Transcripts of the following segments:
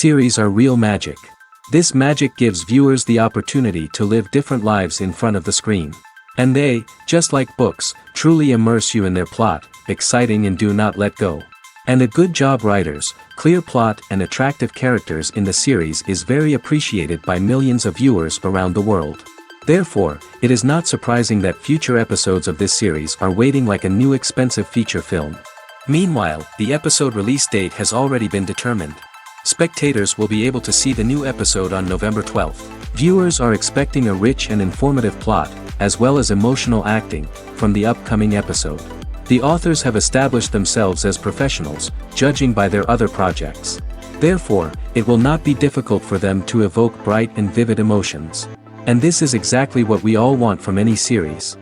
series are real magic. This magic gives viewers the opportunity to live different lives in front of the screen. And they, just like books, truly immerse you in their plot, exciting and do not let go. And a good job writers, clear plot and attractive characters in the series is very appreciated by millions of viewers around the world. Therefore, it is not surprising that future episodes of this series are waiting like a new expensive feature film. Meanwhile, the episode release date has already been determined. Spectators will be able to see the new episode on November 12th. Viewers are expecting a rich and informative plot, as well as emotional acting, from the upcoming episode. The authors have established themselves as professionals, judging by their other projects. Therefore, it will not be difficult for them to evoke bright and vivid emotions. And this is exactly what we all want from any series.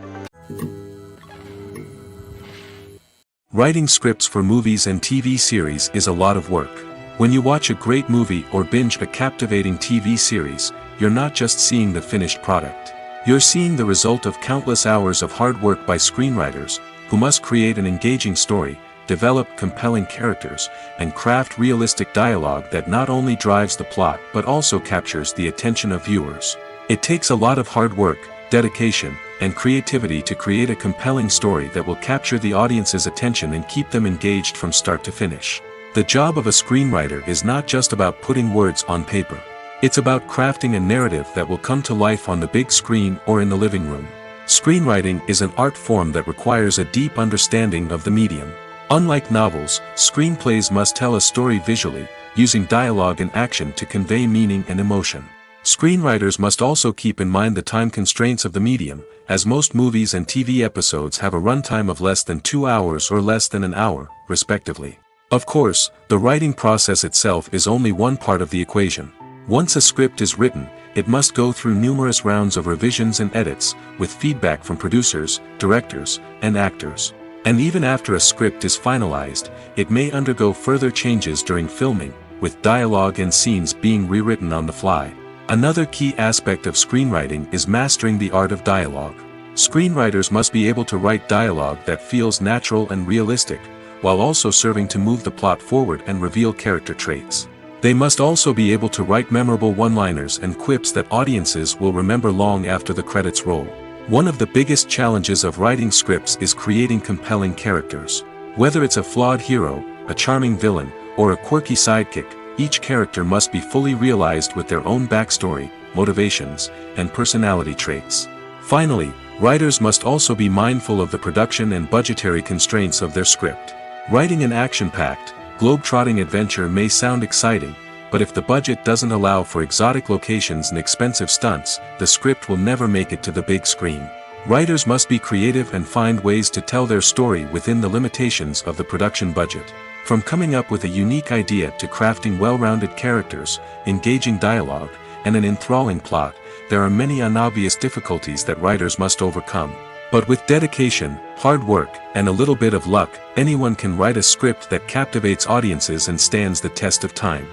Writing scripts for movies and TV series is a lot of work. When you watch a great movie or binge a captivating TV series, you're not just seeing the finished product. You're seeing the result of countless hours of hard work by screenwriters, who must create an engaging story, develop compelling characters, and craft realistic dialogue that not only drives the plot but also captures the attention of viewers. It takes a lot of hard work, dedication, and creativity to create a compelling story that will capture the audience's attention and keep them engaged from start to finish. The job of a screenwriter is not just about putting words on paper. It's about crafting a narrative that will come to life on the big screen or in the living room. Screenwriting is an art form that requires a deep understanding of the medium. Unlike novels, screenplays must tell a story visually, using dialogue and action to convey meaning and emotion. Screenwriters must also keep in mind the time constraints of the medium, as most movies and TV episodes have a runtime of less than 2 hours or less than an hour, respectively. Of course, the writing process itself is only one part of the equation. Once a script is written, it must go through numerous rounds of revisions and edits, with feedback from producers, directors, and actors. And even after a script is finalized, it may undergo further changes during filming, with dialogue and scenes being rewritten on the fly. Another key aspect of screenwriting is mastering the art of dialogue. Screenwriters must be able to write dialogue that feels natural and realistic, while also serving to move the plot forward and reveal character traits. They must also be able to write memorable one-liners and quips that audiences will remember long after the credits roll. One of the biggest challenges of writing scripts is creating compelling characters. Whether it's a flawed hero, a charming villain, or a quirky sidekick, each character must be fully realized with their own backstory, motivations, and personality traits. Finally, writers must also be mindful of the production and budgetary constraints of their script. Writing an action-packed, globe-trotting adventure may sound exciting, but if the budget doesn't allow for exotic locations and expensive stunts, the script will never make it to the big screen. Writers must be creative and find ways to tell their story within the limitations of the production budget. From coming up with a unique idea to crafting well-rounded characters, engaging dialogue, and an enthralling plot, there are many unobvious difficulties that writers must overcome. But with dedication, hard work, and a little bit of luck, anyone can write a script that captivates audiences and stands the test of time.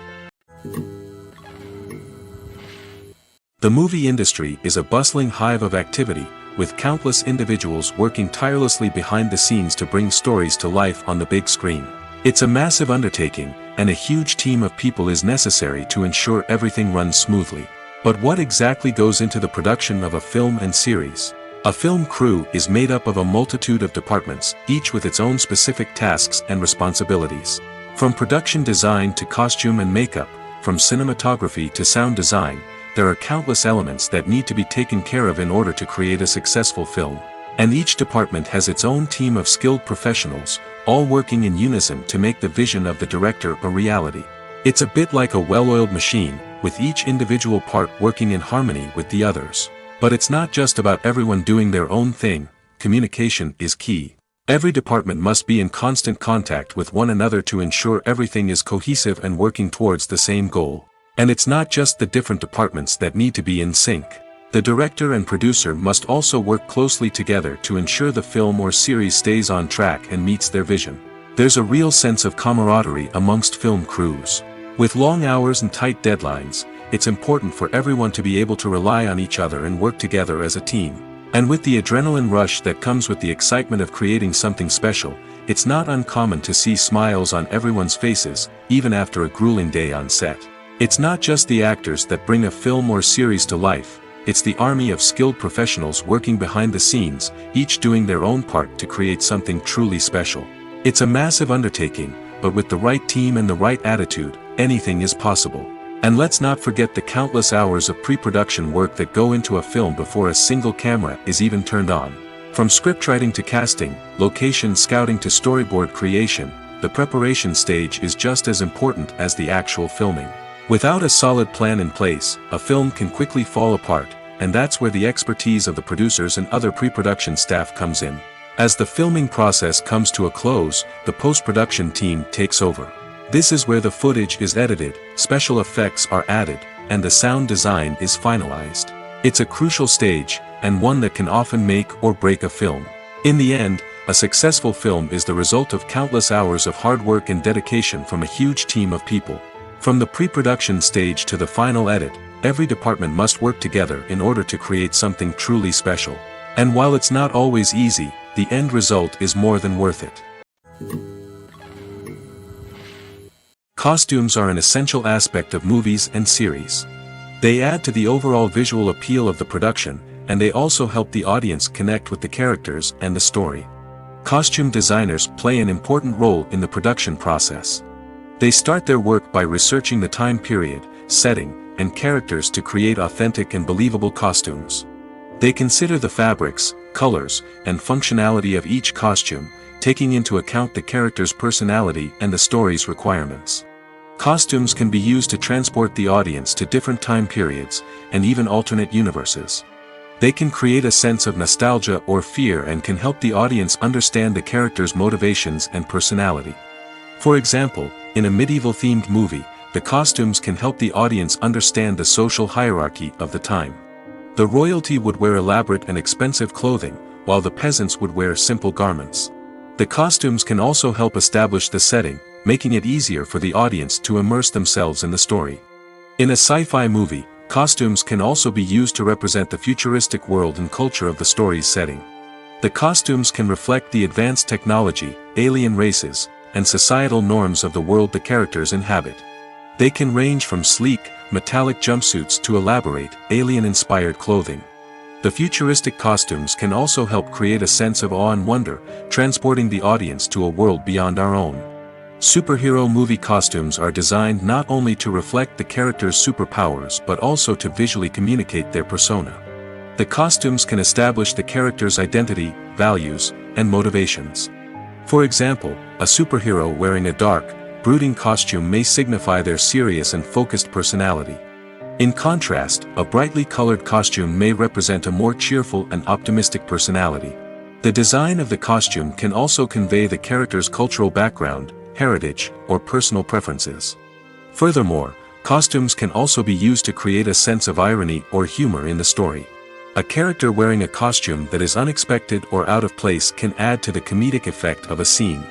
The movie industry is a bustling hive of activity, with countless individuals working tirelessly behind the scenes to bring stories to life on the big screen. It's a massive undertaking, and a huge team of people is necessary to ensure everything runs smoothly. But what exactly goes into the production of a film and series? A film crew is made up of a multitude of departments, each with its own specific tasks and responsibilities. From production design to costume and makeup, from cinematography to sound design, there are countless elements that need to be taken care of in order to create a successful film. And each department has its own team of skilled professionals, all working in unison to make the vision of the director a reality. It's a bit like a well-oiled machine, with each individual part working in harmony with the others. But it's not just about everyone doing their own thing. Communication is key. Every department must be in constant contact with one another to ensure everything is cohesive and working towards the same goal. And it's not just the different departments that need to be in sync. The director and producer must also work closely together to ensure the film or series stays on track and meets their vision. There's a real sense of camaraderie amongst film crews. With long hours and tight deadlines, it's important for everyone to be able to rely on each other and work together as a team. And with the adrenaline rush that comes with the excitement of creating something special, it's not uncommon to see smiles on everyone's faces, even after a grueling day on set. It's not just the actors that bring a film or series to life, it's the army of skilled professionals working behind the scenes, each doing their own part to create something truly special. It's a massive undertaking, but with the right team and the right attitude, anything is possible. And let's not forget the countless hours of pre-production work that go into a film before a single camera is even turned on. From scriptwriting to casting, location scouting to storyboard creation, the preparation stage is just as important as the actual filming. Without a solid plan in place, a film can quickly fall apart, and that's where the expertise of the producers and other pre-production staff comes in. As the filming process comes to a close, the post-production team takes over. This is where the footage is edited, special effects are added, and the sound design is finalized. It's a crucial stage, and one that can often make or break a film. In the end, a successful film is the result of countless hours of hard work and dedication from a huge team of people. From the pre-production stage to the final edit, every department must work together in order to create something truly special. And while it's not always easy, the end result is more than worth it. Costumes are an essential aspect of movies and series. They add to the overall visual appeal of the production, and they also help the audience connect with the characters and the story. Costume designers play an important role in the production process. They start their work by researching the time period, setting, and characters to create authentic and believable costumes. They consider the fabrics, colors, and functionality of each costume, taking into account the character's personality and the story's requirements. Costumes can be used to transport the audience to different time periods, and even alternate universes. They can create a sense of nostalgia or fear and can help the audience understand the character's motivations and personality. For example, in a medieval-themed movie, the costumes can help the audience understand the social hierarchy of the time. The royalty would wear elaborate and expensive clothing, while the peasants would wear simple garments. The costumes can also help establish the setting, making it easier for the audience to immerse themselves in the story. In a sci-fi movie, costumes can also be used to represent the futuristic world and culture of the story's setting. The costumes can reflect the advanced technology, alien races, and societal norms of the world the characters inhabit. They can range from sleek, metallic jumpsuits to elaborate, alien-inspired clothing. The futuristic costumes can also help create a sense of awe and wonder, transporting the audience to a world beyond our own. Superhero movie costumes are designed not only to reflect the character's superpowers but also to visually communicate their persona. The costumes can establish the character's identity, values, and motivations. For example, a superhero wearing a dark, brooding costume may signify their serious and focused personality. In contrast, a brightly colored costume may represent a more cheerful and optimistic personality. The design of the costume can also convey the character's cultural background, heritage, or personal preferences. Furthermore, costumes can also be used to create a sense of irony or humor in the story. A character wearing a costume that is unexpected or out of place can add to the comedic effect of a scene.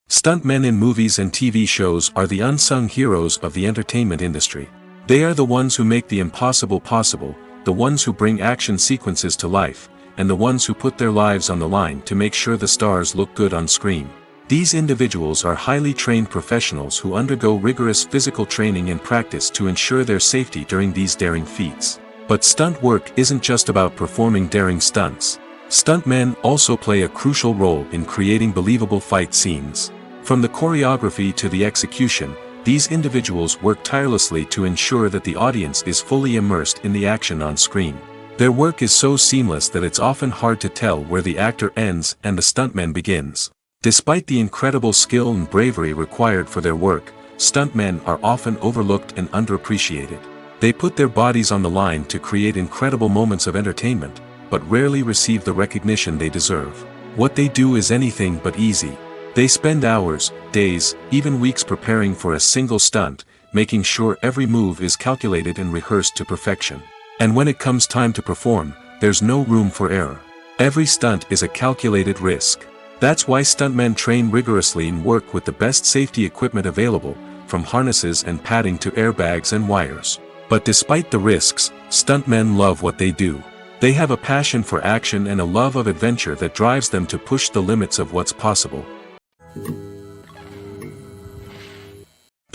Stuntmen in movies and TV shows are the unsung heroes of the entertainment industry. They are the ones who make the impossible possible, the ones who bring action sequences to life, and the ones who put their lives on the line to make sure the stars look good on screen. These individuals are highly trained professionals who undergo rigorous physical training and practice to ensure their safety during these daring feats. But stunt work isn't just about performing daring stunts. Stuntmen also play a crucial role in creating believable fight scenes. From the choreography to the execution, these individuals work tirelessly to ensure that the audience is fully immersed in the action on screen. Their work is so seamless that it's often hard to tell where the actor ends and the stuntman begins. Despite the incredible skill and bravery required for their work, stuntmen are often overlooked and underappreciated. They put their bodies on the line to create incredible moments of entertainment, but rarely receive the recognition they deserve. What they do is anything but easy. They spend hours, days, even weeks preparing for a single stunt, making sure every move is calculated and rehearsed to perfection. And when it comes time to perform, there's no room for error. Every stunt is a calculated risk. That's why stuntmen train rigorously and work with the best safety equipment available, from harnesses and padding to airbags and wires. But despite the risks, stuntmen love what they do. They have a passion for action and a love of adventure that drives them to push the limits of what's possible.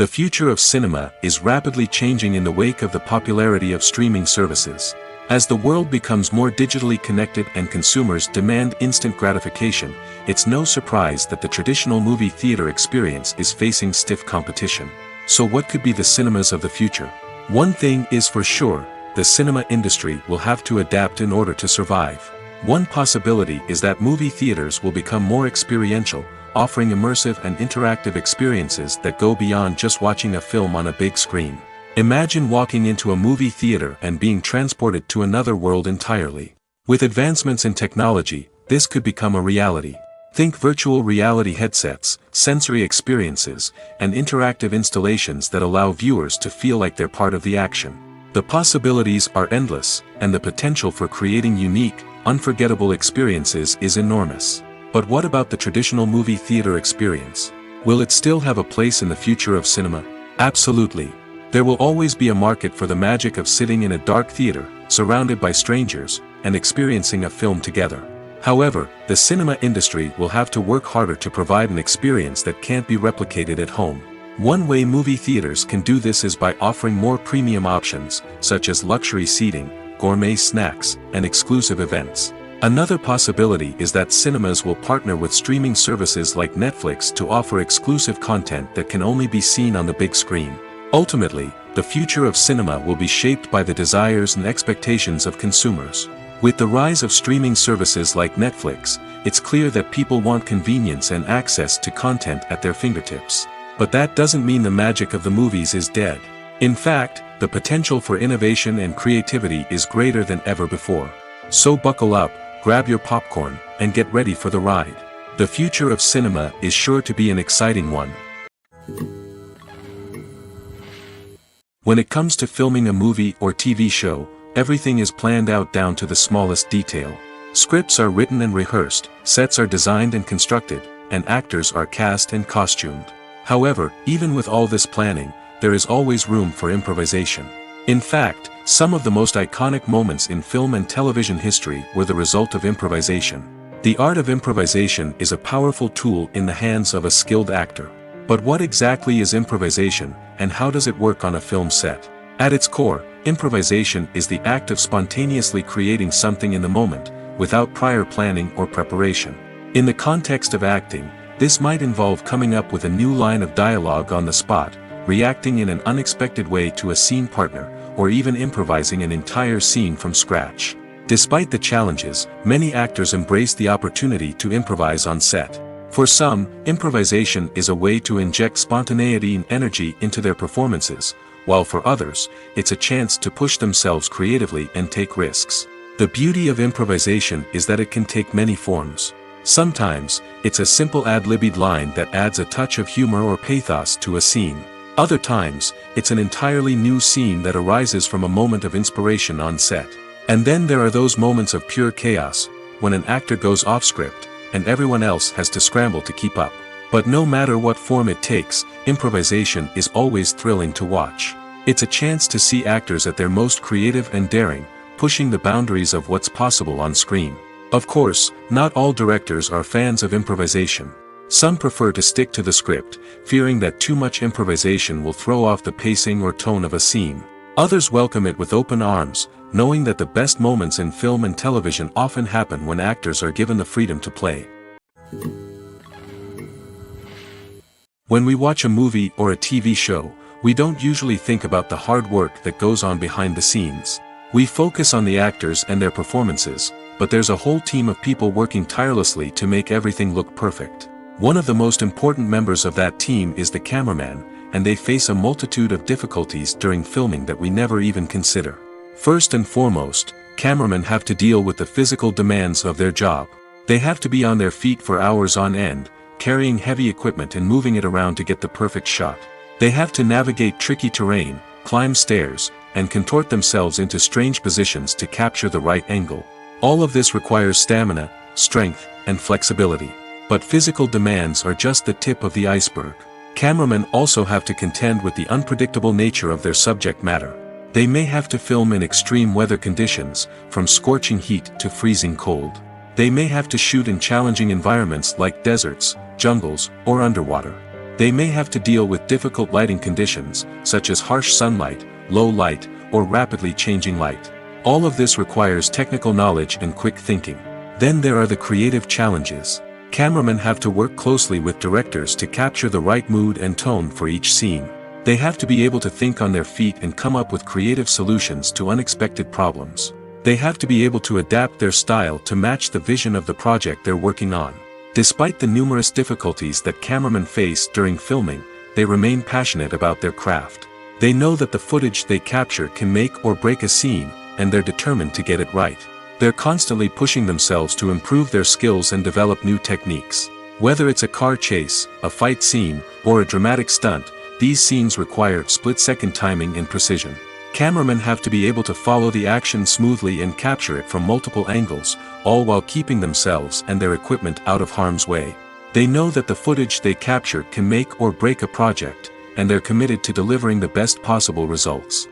The future of cinema is rapidly changing in the wake of the popularity of streaming services. As the world becomes more digitally connected and consumers demand instant gratification, it's no surprise that the traditional movie theater experience is facing stiff competition. So what could be the cinemas of the future? One thing is for sure, the cinema industry will have to adapt in order to survive. One possibility is that movie theaters will become more experiential, offering immersive and interactive experiences that go beyond just watching a film on a big screen. Imagine walking into a movie theater and being transported to another world entirely. With advancements in technology, this could become a reality. Think virtual reality headsets, sensory experiences, and interactive installations that allow viewers to feel like they're part of the action. The possibilities are endless, and the potential for creating unique, unforgettable experiences is enormous. But what about the traditional movie theater experience? Will it still have a place in the future of cinema? Absolutely. There will always be a market for the magic of sitting in a dark theater, surrounded by strangers, and experiencing a film together. However, the cinema industry will have to work harder to provide an experience that can't be replicated at home. One way movie theaters can do this is by offering more premium options, such as luxury seating, gourmet snacks, and exclusive events. Another possibility is that cinemas will partner with streaming services like Netflix to offer exclusive content that can only be seen on the big screen. Ultimately, the future of cinema will be shaped by the desires and expectations of consumers. With the rise of streaming services like Netflix, it's clear that people want convenience and access to content at their fingertips. But that doesn't mean the magic of the movies is dead. In fact, the potential for innovation and creativity is greater than ever before. So buckle up, grab your popcorn, and get ready for the ride. The future of cinema is sure to be an exciting one. When it comes to filming a movie or TV show, everything is planned out down to the smallest detail. Scripts are written and rehearsed, sets are designed and constructed, and actors are cast and costumed. However, even with all this planning, there is always room for improvisation. In fact, some of the most iconic moments in film and television history were the result of improvisation. The art of improvisation is a powerful tool in the hands of a skilled actor. But what exactly is improvisation, and how does it work on a film set? At its core, improvisation is the act of spontaneously creating something in the moment, without prior planning or preparation. In the context of acting, this might involve coming up with a new line of dialogue on the spot, reacting in an unexpected way to a scene partner, or even improvising an entire scene from scratch. Despite the challenges, many actors embrace the opportunity to improvise on set. For some, improvisation is a way to inject spontaneity and energy into their performances, while for others, it's a chance to push themselves creatively and take risks. The beauty of improvisation is that it can take many forms. Sometimes, it's a simple ad-libbed line that adds a touch of humor or pathos to a scene. Other times, it's an entirely new scene that arises from a moment of inspiration on set. And then there are those moments of pure chaos, when an actor goes off script, and everyone else has to scramble to keep up. But no matter what form it takes, improvisation is always thrilling to watch. It's a chance to see actors at their most creative and daring, pushing the boundaries of what's possible on screen. Of course, not all directors are fans of improvisation. Some prefer to stick to the script, fearing that too much improvisation will throw off the pacing or tone of a scene. Others welcome it with open arms, knowing that the best moments in film and television often happen when actors are given the freedom to play. When we watch a movie or a TV show, we don't usually think about the hard work that goes on behind the scenes. We focus on the actors and their performances, but there's a whole team of people working tirelessly to make everything look perfect. One of the most important members of that team is the cameraman, and they face a multitude of difficulties during filming that we never even consider. First and foremost, cameramen have to deal with the physical demands of their job. They have to be on their feet for hours on end, carrying heavy equipment and moving it around to get the perfect shot. They have to navigate tricky terrain, climb stairs, and contort themselves into strange positions to capture the right angle. All of this requires stamina, strength, and flexibility. But physical demands are just the tip of the iceberg. Cameramen also have to contend with the unpredictable nature of their subject matter. They may have to film in extreme weather conditions, from scorching heat to freezing cold. They may have to shoot in challenging environments like deserts, jungles, or underwater. They may have to deal with difficult lighting conditions, such as harsh sunlight, low light, or rapidly changing light. All of this requires technical knowledge and quick thinking. Then there are the creative challenges. Cameramen have to work closely with directors to capture the right mood and tone for each scene. They have to be able to think on their feet and come up with creative solutions to unexpected problems. They have to be able to adapt their style to match the vision of the project they're working on. Despite the numerous difficulties that cameramen face during filming, they remain passionate about their craft. They know that the footage they capture can make or break a scene, and they're determined to get it right. They're constantly pushing themselves to improve their skills and develop new techniques. Whether it's a car chase, a fight scene, or a dramatic stunt, these scenes require split-second timing and precision. Cameramen have to be able to follow the action smoothly and capture it from multiple angles, all while keeping themselves and their equipment out of harm's way. They know that the footage they capture can make or break a project, and they're committed to delivering the best possible results.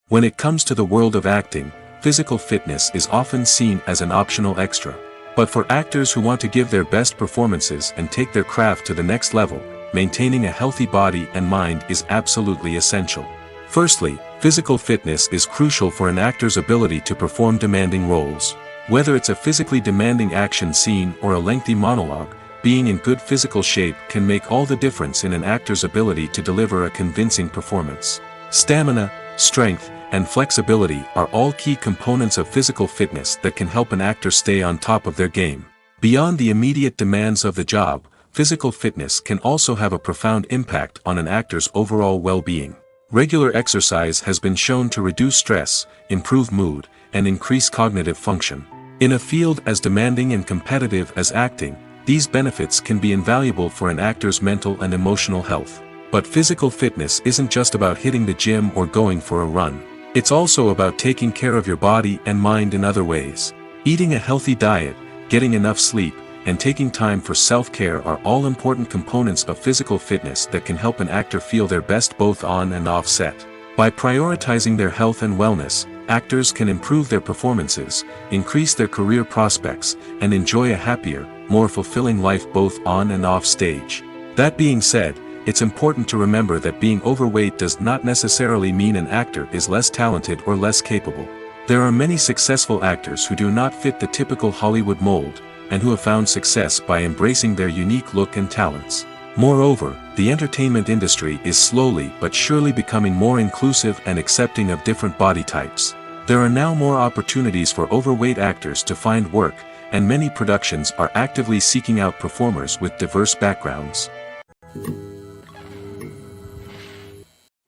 When it comes to the world of acting, physical fitness is often seen as an optional extra. But for actors who want to give their best performances and take their craft to the next level, maintaining a healthy body and mind is absolutely essential. Firstly, physical fitness is crucial for an actor's ability to perform demanding roles. Whether it's a physically demanding action scene or a lengthy monologue, being in good physical shape can make all the difference in an actor's ability to deliver a convincing performance. Stamina, strength, and flexibility are all key components of physical fitness that can help an actor stay on top of their game. Beyond the immediate demands of the job, physical fitness can also have a profound impact on an actor's overall well-being. Regular exercise has been shown to reduce stress, improve mood, and increase cognitive function. In a field as demanding and competitive as acting, these benefits can be invaluable for an actor's mental and emotional health. But physical fitness isn't just about hitting the gym or going for a run. It's also about taking care of your body and mind in other ways. Eating a healthy diet, getting enough sleep, and taking time for self-care are all important components of physical fitness that can help an actor feel their best both on and off set. By prioritizing their health and wellness, actors can improve their performances, increase their career prospects, and enjoy a happier, more fulfilling life both on and off stage. That being said, it's important to remember that being overweight does not necessarily mean an actor is less talented or less capable. There are many successful actors who do not fit the typical Hollywood mold, and who have found success by embracing their unique look and talents. Moreover, the entertainment industry is slowly but surely becoming more inclusive and accepting of different body types. There are now more opportunities for overweight actors to find work, and many productions are actively seeking out performers with diverse backgrounds.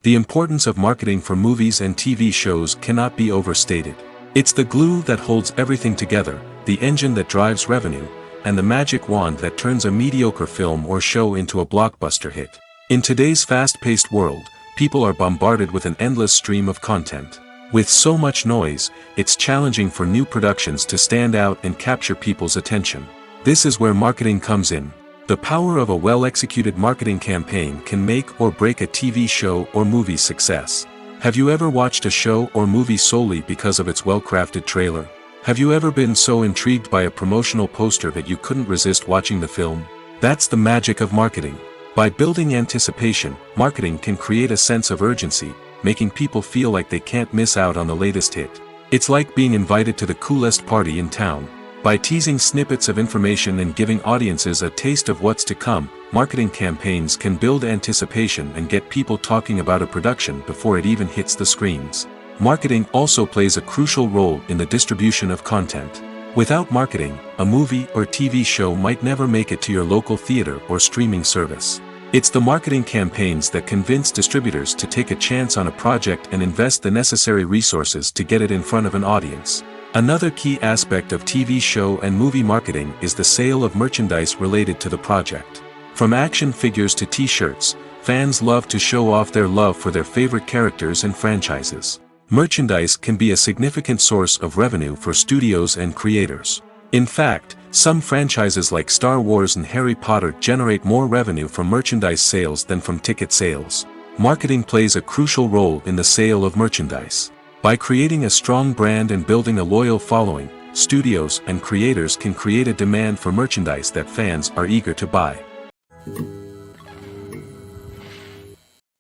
The importance of marketing for movies and TV shows cannot be overstated. It's the glue that holds everything together, the engine that drives revenue, and the magic wand that turns a mediocre film or show into a blockbuster hit. In today's fast-paced world, people are bombarded with an endless stream of content. With so much noise, it's challenging for new productions to stand out and capture people's attention. This is where marketing comes in. The power of a well-executed marketing campaign can make or break a TV show or movie's success. Have you ever watched a show or movie solely because of its well-crafted trailer? Have you ever been so intrigued by a promotional poster that you couldn't resist watching the film? That's the magic of marketing. By building anticipation, marketing can create a sense of urgency, making people feel like they can't miss out on the latest hit. It's like being invited to the coolest party in town. By teasing snippets of information and giving audiences a taste of what's to come, marketing campaigns can build anticipation and get people talking about a production before it even hits the screens. Marketing also plays a crucial role in the distribution of content. Without marketing, a movie or TV show might never make it to your local theater or streaming service. It's the marketing campaigns that convince distributors to take a chance on a project and invest the necessary resources to get it in front of an audience. Another key aspect of TV show and movie marketing is the sale of merchandise related to the project. From action figures to t-shirts, fans love to show off their love for their favorite characters and franchises. Merchandise can be a significant source of revenue for studios and creators. In fact, some franchises like Star Wars and Harry Potter generate more revenue from merchandise sales than from ticket sales. Marketing plays a crucial role in the sale of merchandise. By creating a strong brand and building a loyal following, studios and creators can create a demand for merchandise that fans are eager to buy.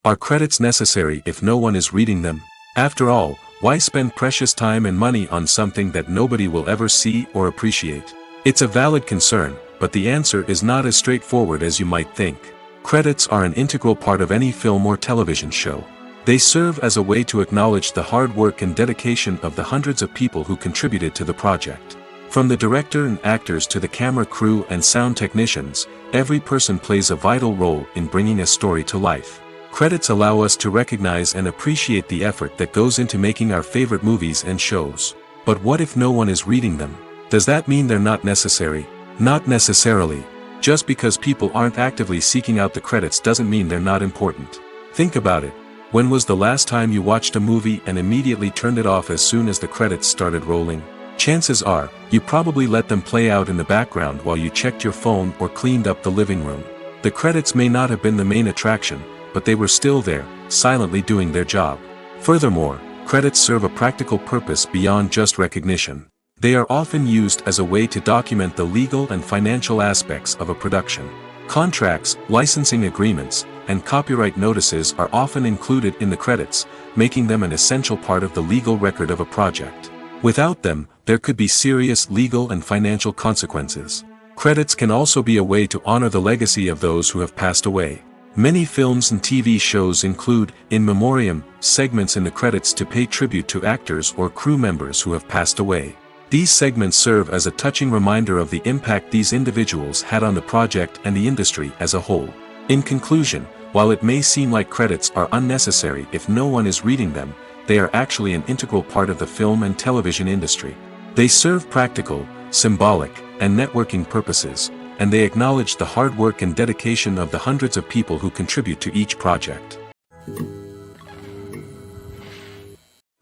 Are credits necessary if no one is reading them? After all, why spend precious time and money on something that nobody will ever see or appreciate? It's a valid concern, but the answer is not as straightforward as you might think. Credits are an integral part of any film or television show. They serve as a way to acknowledge the hard work and dedication of the hundreds of people who contributed to the project. From the director and actors to the camera crew and sound technicians, every person plays a vital role in bringing a story to life. Credits allow us to recognize and appreciate the effort that goes into making our favorite movies and shows. But what if no one is reading them? Does that mean they're not necessary? Not necessarily. Just because people aren't actively seeking out the credits doesn't mean they're not important. Think about it. When was the last time you watched a movie and immediately turned it off as soon as the credits started rolling? Chances are, you probably let them play out in the background while you checked your phone or cleaned up the living room. The credits may not have been the main attraction, but they were still there, silently doing their job. Furthermore, credits serve a practical purpose beyond just recognition. They are often used as a way to document the legal and financial aspects of a production. Contracts, licensing agreements, and copyright notices are often included in the credits, making them an essential part of the legal record of a project. Without them, there could be serious legal and financial consequences. Credits can also be a way to honor the legacy of those who have passed away. Many films and TV shows include, in memoriam, segments in the credits to pay tribute to actors or crew members who have passed away. These segments serve as a touching reminder of the impact these individuals had on the project and the industry as a whole. In conclusion, while it may seem like credits are unnecessary if no one is reading them, they are actually an integral part of the film and television industry. They serve practical, symbolic, and networking purposes, and they acknowledge the hard work and dedication of the hundreds of people who contribute to each project.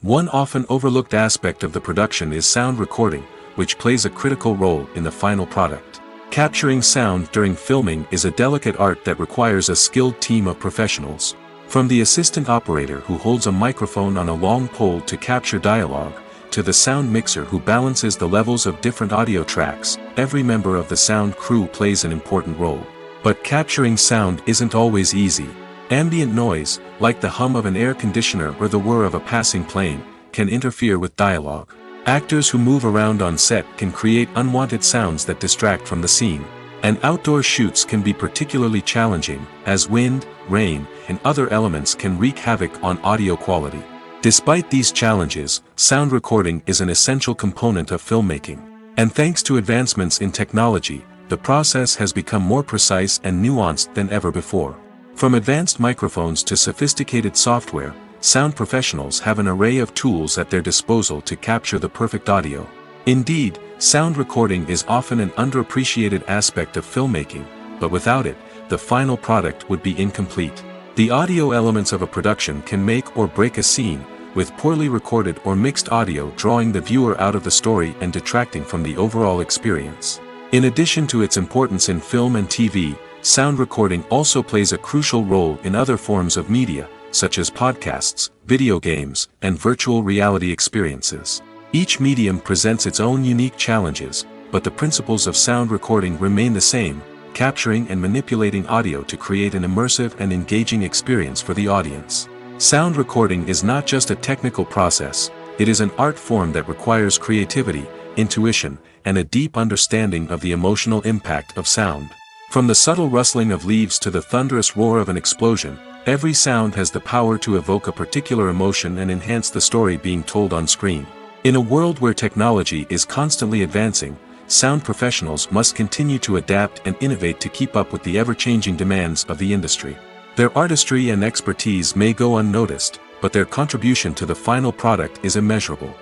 One often overlooked aspect of the production is sound recording, which plays a critical role in the final product. Capturing sound during filming is a delicate art that requires a skilled team of professionals. From the assistant operator who holds a microphone on a long pole to capture dialogue, to the sound mixer who balances the levels of different audio tracks, every member of the sound crew plays an important role. But capturing sound isn't always easy. Ambient noise, like the hum of an air conditioner or the whir of a passing plane, can interfere with dialogue. Actors who move around on set can create unwanted sounds that distract from the scene. And outdoor shoots can be particularly challenging, as wind, rain, and other elements can wreak havoc on audio quality. Despite these challenges, sound recording is an essential component of filmmaking. And thanks to advancements in technology, the process has become more precise and nuanced than ever before. From advanced microphones to sophisticated software, sound professionals have an array of tools at their disposal to capture the perfect audio. Indeed, sound recording is often an underappreciated aspect of filmmaking, but without it, the final product would be incomplete. The audio elements of a production can make or break a scene, with poorly recorded or mixed audio drawing the viewer out of the story and detracting from the overall experience. In addition to its importance in film and TV, sound recording also plays a crucial role in other forms of media, such as podcasts, video games, and virtual reality experiences. Each medium presents its own unique challenges, but the principles of sound recording remain the same, capturing and manipulating audio to create an immersive and engaging experience for the audience. Sound recording is not just a technical process, it is an art form that requires creativity, intuition, and a deep understanding of the emotional impact of sound. From the subtle rustling of leaves to the thunderous roar of an explosion, every sound has the power to evoke a particular emotion and enhance the story being told on screen. In a world where technology is constantly advancing, sound professionals must continue to adapt and innovate to keep up with the ever-changing demands of the industry. Their artistry and expertise may go unnoticed, but their contribution to the final product is immeasurable.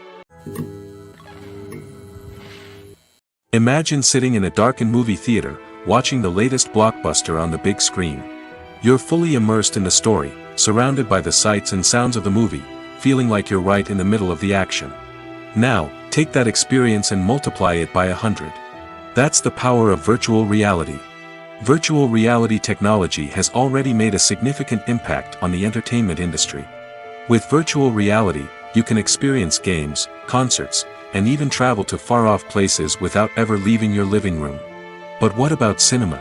Imagine sitting in a darkened movie theater, watching the latest blockbuster on the big screen. You're fully immersed in the story, surrounded by the sights and sounds of the movie, feeling like you're right in the middle of the action. Now, take that experience and multiply it by 100. That's the power of virtual reality. Virtual reality technology has already made a significant impact on the entertainment industry. With virtual reality, you can experience games, concerts, and even travel to far-off places without ever leaving your living room. But what about cinema?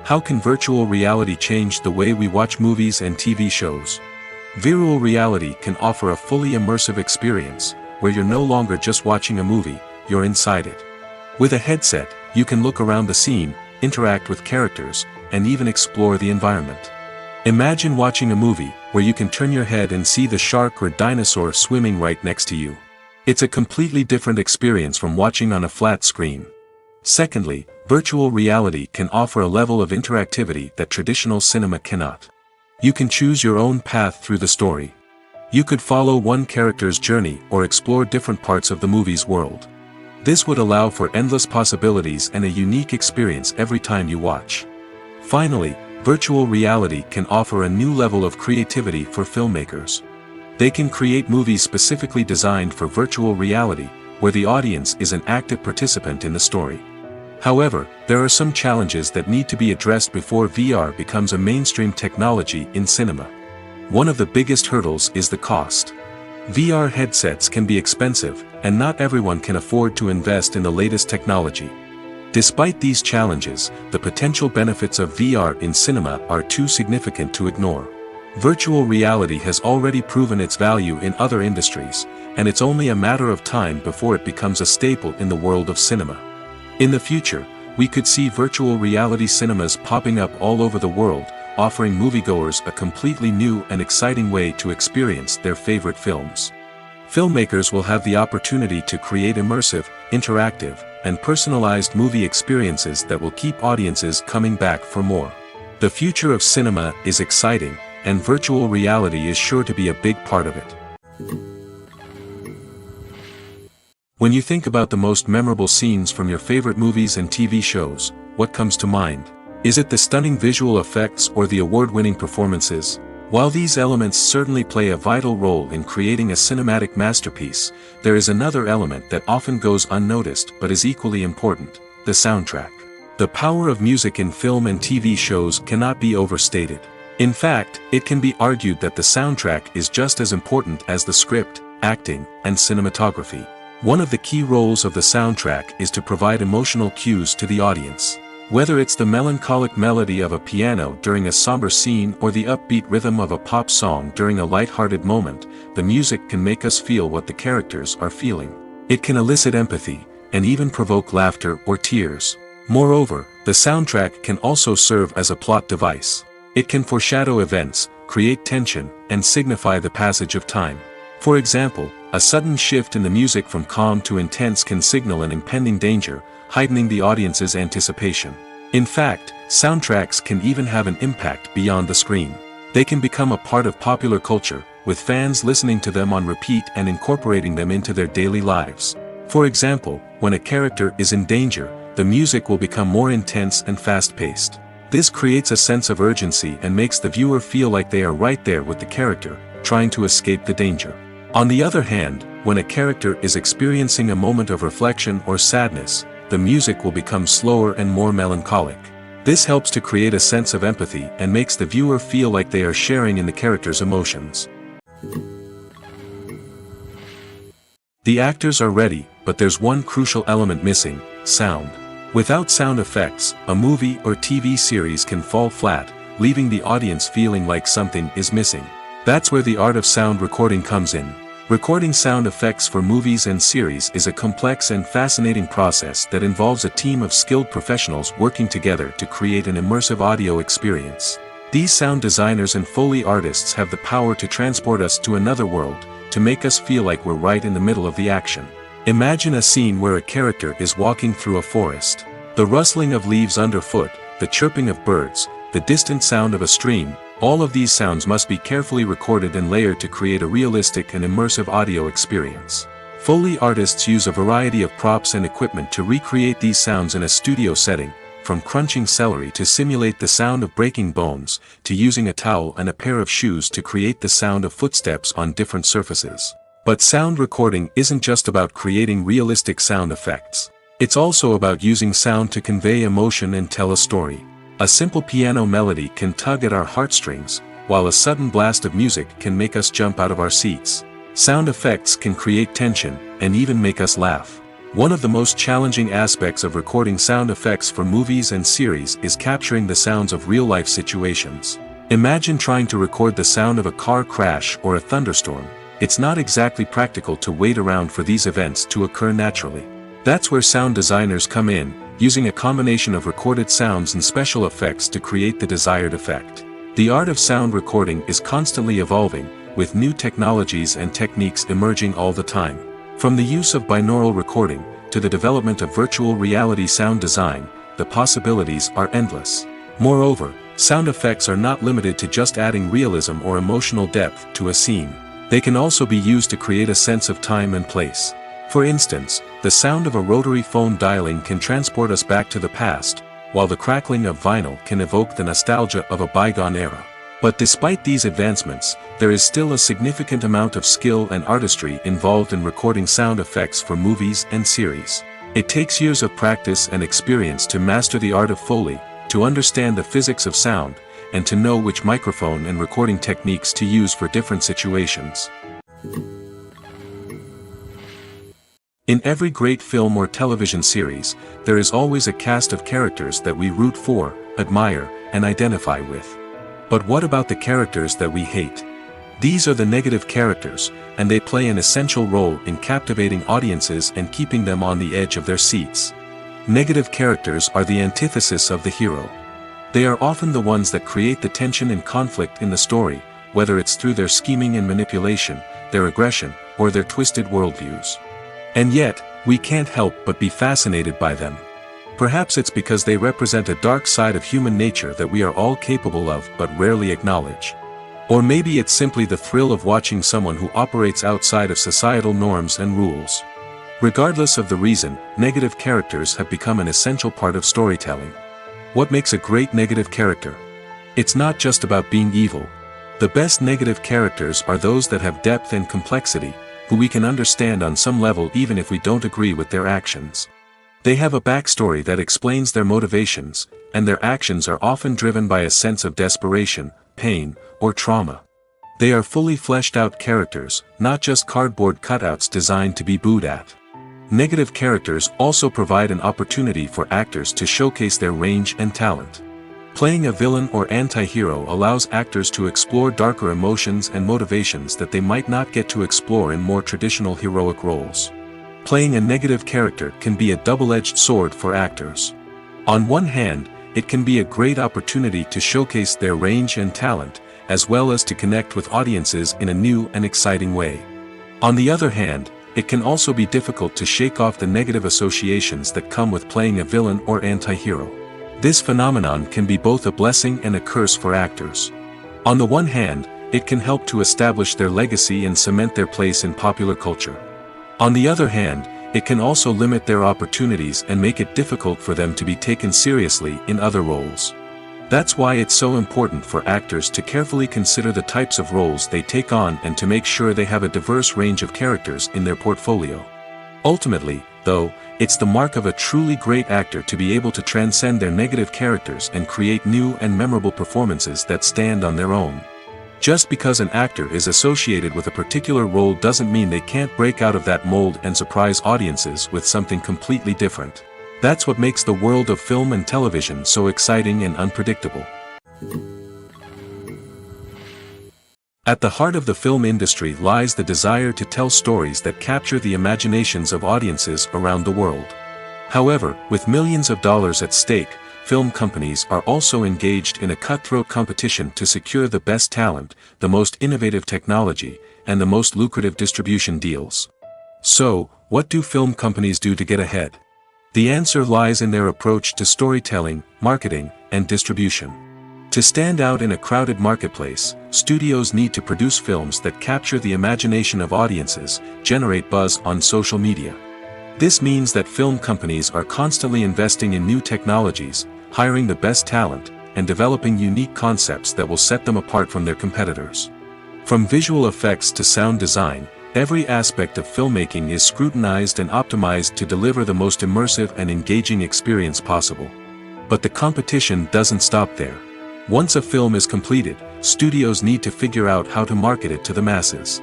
How can virtual reality change the way we watch movies and TV shows? Virtual reality can offer a fully immersive experience, where you're no longer just watching a movie, you're inside it. With a headset, you can look around the scene, interact with characters, and even explore the environment. Imagine watching a movie, where you can turn your head and see the shark or dinosaur swimming right next to you. It's a completely different experience from watching on a flat screen. Secondly, virtual reality can offer a level of interactivity that traditional cinema cannot. You can choose your own path through the story. You could follow one character's journey or explore different parts of the movie's world. This would allow for endless possibilities and a unique experience every time you watch. Finally, virtual reality can offer a new level of creativity for filmmakers. They can create movies specifically designed for virtual reality, where the audience is an active participant in the story. However, there are some challenges that need to be addressed before VR becomes a mainstream technology in cinema. One of the biggest hurdles is the cost. VR headsets can be expensive, and not everyone can afford to invest in the latest technology. Despite these challenges, the potential benefits of VR in cinema are too significant to ignore. Virtual reality has already proven its value in other industries, and it's only a matter of time before it becomes a staple in the world of cinema. In the future, we could see virtual reality cinemas popping up all over the world, offering moviegoers a completely new and exciting way to experience their favorite films. Filmmakers will have the opportunity to create immersive, interactive, and personalized movie experiences that will keep audiences coming back for more. The future of cinema is exciting, and virtual reality is sure to be a big part of it. When you think about the most memorable scenes from your favorite movies and TV shows, what comes to mind? Is it the stunning visual effects or the award-winning performances? While these elements certainly play a vital role in creating a cinematic masterpiece, there is another element that often goes unnoticed but is equally important: the soundtrack. The power of music in film and TV shows cannot be overstated. In fact, it can be argued that the soundtrack is just as important as the script, acting, and cinematography. One of the key roles of the soundtrack is to provide emotional cues to the audience. Whether it's the melancholic melody of a piano during a somber scene or the upbeat rhythm of a pop song during a light-hearted moment, the music can make us feel what the characters are feeling. It can elicit empathy, and even provoke laughter or tears. Moreover, the soundtrack can also serve as a plot device. It can foreshadow events, create tension, and signify the passage of time. For example, a sudden shift in the music from calm to intense can signal an impending danger, heightening the audience's anticipation. In fact, soundtracks can even have an impact beyond the screen. They can become a part of popular culture, with fans listening to them on repeat and incorporating them into their daily lives. For example, when a character is in danger, the music will become more intense and fast-paced. This creates a sense of urgency and makes the viewer feel like they are right there with the character, trying to escape the danger. On the other hand, when a character is experiencing a moment of reflection or sadness, the music will become slower and more melancholic. This helps to create a sense of empathy and makes the viewer feel like they are sharing in the character's emotions. The actors are ready, but there's one crucial element missing: sound. Without sound effects, a movie or TV series can fall flat, leaving the audience feeling like something is missing. That's where the art of sound recording comes in. Recording sound effects for movies and series is a complex and fascinating process that involves a team of skilled professionals working together to create an immersive audio experience. These sound designers and Foley artists have the power to transport us to another world, to make us feel like we're right in the middle of the action. Imagine a scene where a character is walking through a forest. The rustling of leaves underfoot, the chirping of birds, the distant sound of a stream, all of these sounds must be carefully recorded and layered to create a realistic and immersive audio experience. Foley artists use a variety of props and equipment to recreate these sounds in a studio setting, from crunching celery to simulate the sound of breaking bones, to using a towel and a pair of shoes to create the sound of footsteps on different surfaces. But sound recording isn't just about creating realistic sound effects. It's also about using sound to convey emotion and tell a story. A simple piano melody can tug at our heartstrings, while a sudden blast of music can make us jump out of our seats. Sound effects can create tension, and even make us laugh. One of the most challenging aspects of recording sound effects for movies and series is capturing the sounds of real-life situations. Imagine trying to record the sound of a car crash or a thunderstorm. It's not exactly practical to wait around for these events to occur naturally. That's where sound designers come in, using a combination of recorded sounds and special effects to create the desired effect. The art of sound recording is constantly evolving, with new technologies and techniques emerging all the time. From the use of binaural recording, to the development of virtual reality sound design, the possibilities are endless. Moreover, sound effects are not limited to just adding realism or emotional depth to a scene. They can also be used to create a sense of time and place. For instance, the sound of a rotary phone dialing can transport us back to the past, while the crackling of vinyl can evoke the nostalgia of a bygone era. But despite these advancements, there is still a significant amount of skill and artistry involved in recording sound effects for movies and series. It takes years of practice and experience to master the art of Foley, to understand the physics of sound, and to know which microphone and recording techniques to use for different situations. In every great film or television series, there is always a cast of characters that we root for, admire, and identify with. But what about the characters that we hate? These are the negative characters, and they play an essential role in captivating audiences and keeping them on the edge of their seats. Negative characters are the antithesis of the hero. They are often the ones that create the tension and conflict in the story, whether it's through their scheming and manipulation, their aggression, or their twisted worldviews. And yet, we can't help but be fascinated by them. Perhaps it's because they represent a dark side of human nature that we are all capable of but rarely acknowledge. Or maybe it's simply the thrill of watching someone who operates outside of societal norms and rules. Regardless of the reason, negative characters have become an essential part of storytelling. What makes a great negative character? It's not just about being evil. The best negative characters are those that have depth and complexity, who we can understand on some level even if we don't agree with their actions. They have a backstory that explains their motivations, and their actions are often driven by a sense of desperation, pain, or trauma. They are fully fleshed out characters, not just cardboard cutouts designed to be booed at. Negative characters also provide an opportunity for actors to showcase their range and talent. Playing a villain or anti-hero allows actors to explore darker emotions and motivations that they might not get to explore in more traditional heroic roles. Playing a negative character can be a double-edged sword for actors. On one hand, it can be a great opportunity to showcase their range and talent, as well as to connect with audiences in a new and exciting way. On the other hand, it can also be difficult to shake off the negative associations that come with playing a villain or anti-hero. This phenomenon can be both a blessing and a curse for actors. On the one hand, it can help to establish their legacy and cement their place in popular culture. On the other hand, it can also limit their opportunities and make it difficult for them to be taken seriously in other roles. That's why it's so important for actors to carefully consider the types of roles they take on and to make sure they have a diverse range of characters in their portfolio. Ultimately, though, it's the mark of a truly great actor to be able to transcend their negative characters and create new and memorable performances that stand on their own. Just because an actor is associated with a particular role doesn't mean they can't break out of that mold and surprise audiences with something completely different. That's what makes the world of film and television so exciting and unpredictable. At the heart of the film industry lies the desire to tell stories that capture the imaginations of audiences around the world. However, with millions of dollars at stake, film companies are also engaged in a cutthroat competition to secure the best talent, the most innovative technology, and the most lucrative distribution deals. So, what do film companies do to get ahead? The answer lies in their approach to storytelling, marketing, and distribution. To stand out in a crowded marketplace, studios need to produce films that capture the imagination of audiences, generate buzz on social media. This means that film companies are constantly investing in new technologies, hiring the best talent, and developing unique concepts that will set them apart from their competitors. From visual effects to sound design, every aspect of filmmaking is scrutinized and optimized to deliver the most immersive and engaging experience possible. But the competition doesn't stop there. Once a film is completed, studios need to figure out how to market it to the masses.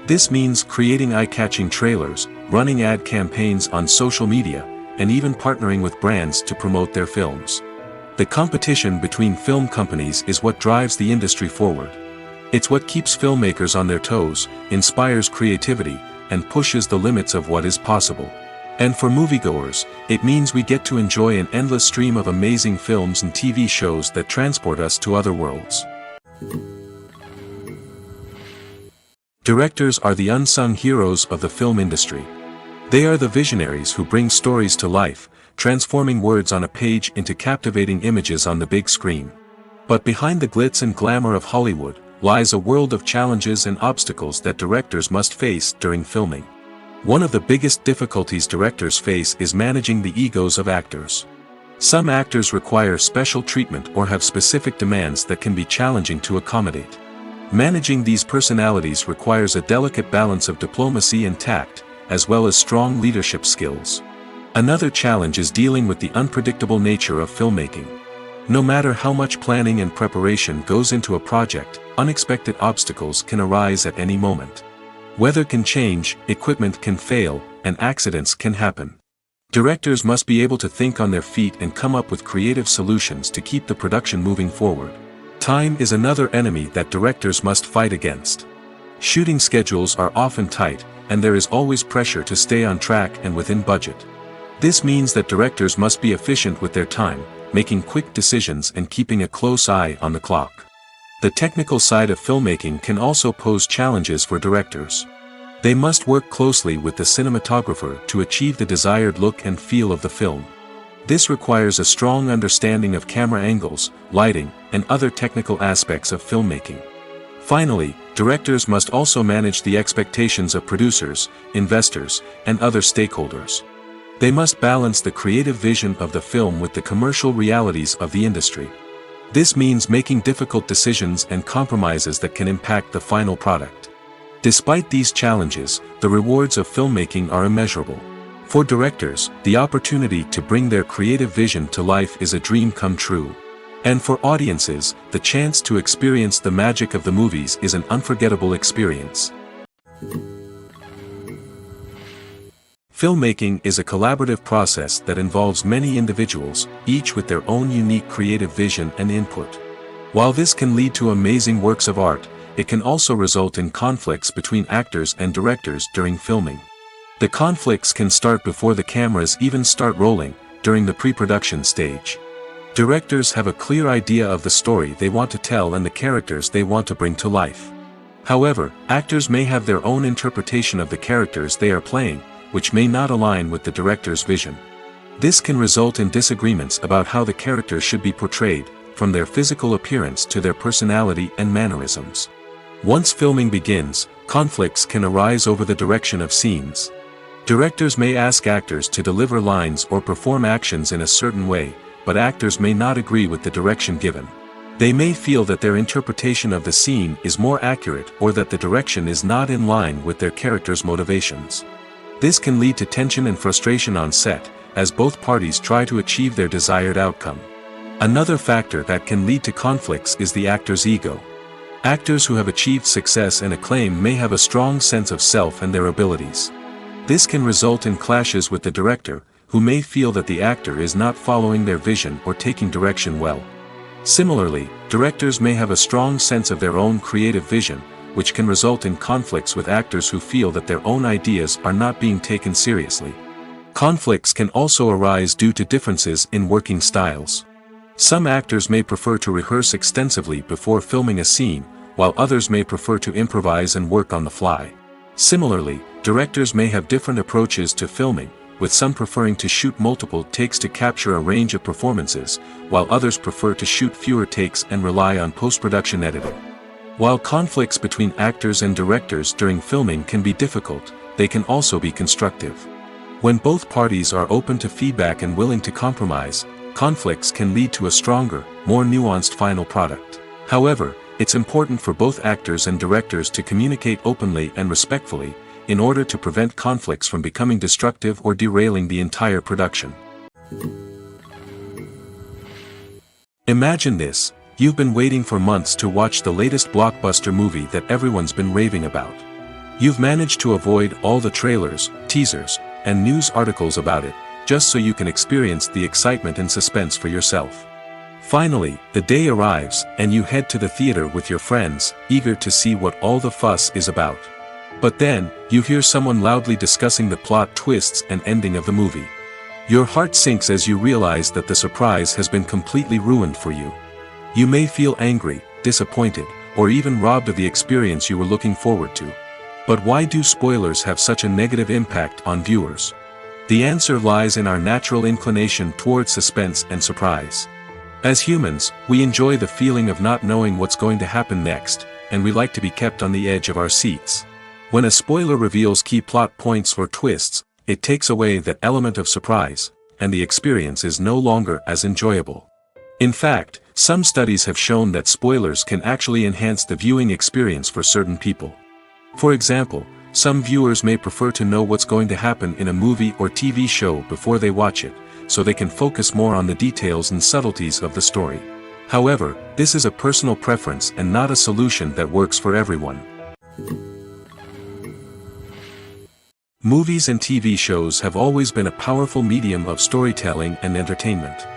This means creating eye-catching trailers, running ad campaigns on social media, and even partnering with brands to promote their films. The competition between film companies is what drives the industry forward. It's what keeps filmmakers on their toes, inspires creativity, and pushes the limits of what is possible. And for moviegoers, it means we get to enjoy an endless stream of amazing films and TV shows that transport us to other worlds. Directors are the unsung heroes of the film industry. They are the visionaries who bring stories to life, transforming words on a page into captivating images on the big screen. But behind the glitz and glamour of Hollywood lies a world of challenges and obstacles that directors must face during filming. One of the biggest difficulties directors face is managing the egos of actors. Some actors require special treatment or have specific demands that can be challenging to accommodate. Managing these personalities requires a delicate balance of diplomacy and tact, as well as strong leadership skills. Another challenge is dealing with the unpredictable nature of filmmaking. No matter how much planning and preparation goes into a project, unexpected obstacles can arise at any moment. Weather can change, equipment can fail, and accidents can happen. Directors must be able to think on their feet and come up with creative solutions to keep the production moving forward. Time is another enemy that directors must fight against. Shooting schedules are often tight, and there is always pressure to stay on track and within budget. This means that directors must be efficient with their time, making quick decisions and keeping a close eye on the clock. The technical side of filmmaking can also pose challenges for directors. They must work closely with the cinematographer to achieve the desired look and feel of the film. This requires a strong understanding of camera angles, lighting, and other technical aspects of filmmaking. Finally, directors must also manage the expectations of producers, investors, and other stakeholders. They must balance the creative vision of the film with the commercial realities of the industry. This means making difficult decisions and compromises that can impact the final product. Despite these challenges, the rewards of filmmaking are immeasurable. For directors, the opportunity to bring their creative vision to life is a dream come true. And for audiences, the chance to experience the magic of the movies is an unforgettable experience. Filmmaking is a collaborative process that involves many individuals, each with their own unique creative vision and input. While this can lead to amazing works of art, it can also result in conflicts between actors and directors during filming. The conflicts can start before the cameras even start rolling, during the pre-production stage. Directors have a clear idea of the story they want to tell and the characters they want to bring to life. However, actors may have their own interpretation of the characters they are playing, which may not align with the director's vision. This can result in disagreements about how the characters should be portrayed, from their physical appearance to their personality and mannerisms. Once filming begins, conflicts can arise over the direction of scenes. Directors may ask actors to deliver lines or perform actions in a certain way, but actors may not agree with the direction given. They may feel that their interpretation of the scene is more accurate or that the direction is not in line with their character's motivations. This can lead to tension and frustration on set, as both parties try to achieve their desired outcome. Another factor that can lead to conflicts is the actor's ego. Actors who have achieved success and acclaim may have a strong sense of self and their abilities. This can result in clashes with the director, who may feel that the actor is not following their vision or taking direction well. Similarly, directors may have a strong sense of their own creative vision, which can result in conflicts with actors who feel that their own ideas are not being taken seriously. Conflicts can also arise due to differences in working styles. Some actors may prefer to rehearse extensively before filming a scene, while others may prefer to improvise and work on the fly. Similarly, directors may have different approaches to filming, with some preferring to shoot multiple takes to capture a range of performances, while others prefer to shoot fewer takes and rely on post-production editing. While conflicts between actors and directors during filming can be difficult, they can also be constructive. When both parties are open to feedback and willing to compromise, conflicts can lead to a stronger, more nuanced final product. However, it's important for both actors and directors to communicate openly and respectfully, in order to prevent conflicts from becoming destructive or derailing the entire production. Imagine this. You've been waiting for months to watch the latest blockbuster movie that everyone's been raving about. You've managed to avoid all the trailers, teasers, and news articles about it, just so you can experience the excitement and suspense for yourself. Finally, the day arrives, and you head to the theater with your friends, eager to see what all the fuss is about. But then, you hear someone loudly discussing the plot twists and ending of the movie. Your heart sinks as you realize that the surprise has been completely ruined for you. You may feel angry, disappointed, or even robbed of the experience you were looking forward to. But why do spoilers have such a negative impact on viewers? The answer lies in our natural inclination towards suspense and surprise. As humans, we enjoy the feeling of not knowing what's going to happen next, and we like to be kept on the edge of our seats. When a spoiler reveals key plot points or twists, it takes away that element of surprise, and the experience is no longer as enjoyable. In fact, some studies have shown that spoilers can actually enhance the viewing experience for certain people. For example, some viewers may prefer to know what's going to happen in a movie or TV show before they watch it, so they can focus more on the details and subtleties of the story. However, this is a personal preference and not a solution that works for everyone. Movies and TV shows have always been a powerful medium of storytelling and entertainment.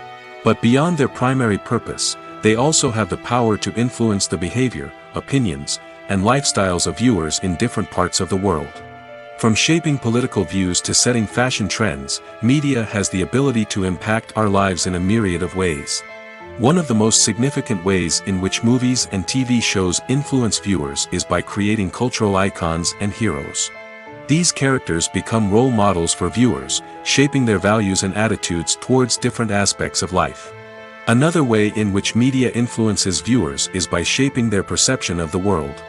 But beyond their primary purpose, they also have the power to influence the behavior, opinions, and lifestyles of viewers in different parts of the world. From shaping political views to setting fashion trends, media has the ability to impact our lives in a myriad of ways. One of the most significant ways in which movies and TV shows influence viewers is by creating cultural icons and heroes. These characters become role models for viewers, shaping their values and attitudes towards different aspects of life. Another way in which media influences viewers is by shaping their perception of the world.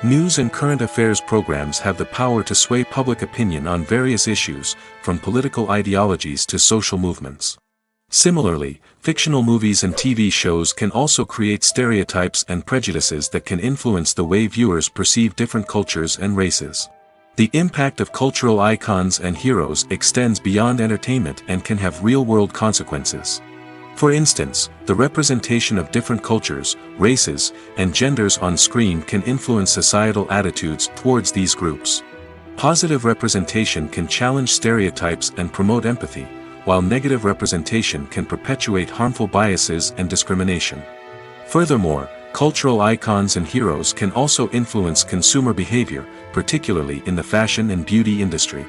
News and current affairs programs have the power to sway public opinion on various issues, from political ideologies to social movements. Similarly, fictional movies and TV shows can also create stereotypes and prejudices that can influence the way viewers perceive different cultures and races. The impact of cultural icons and heroes extends beyond entertainment and can have real-world consequences. For instance, the representation of different cultures, races, and genders on screen can influence societal attitudes towards these groups. Positive representation can challenge stereotypes and promote empathy, while negative representation can perpetuate harmful biases and discrimination. Furthermore, cultural icons and heroes can also influence consumer behavior, particularly in the fashion and beauty industry.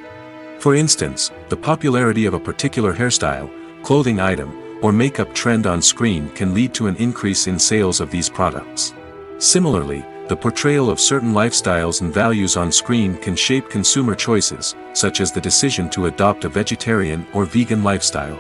For instance, the popularity of a particular hairstyle, clothing item, or makeup trend on screen can lead to an increase in sales of these products. Similarly, the portrayal of certain lifestyles and values on screen can shape consumer choices, such as the decision to adopt a vegetarian or vegan lifestyle.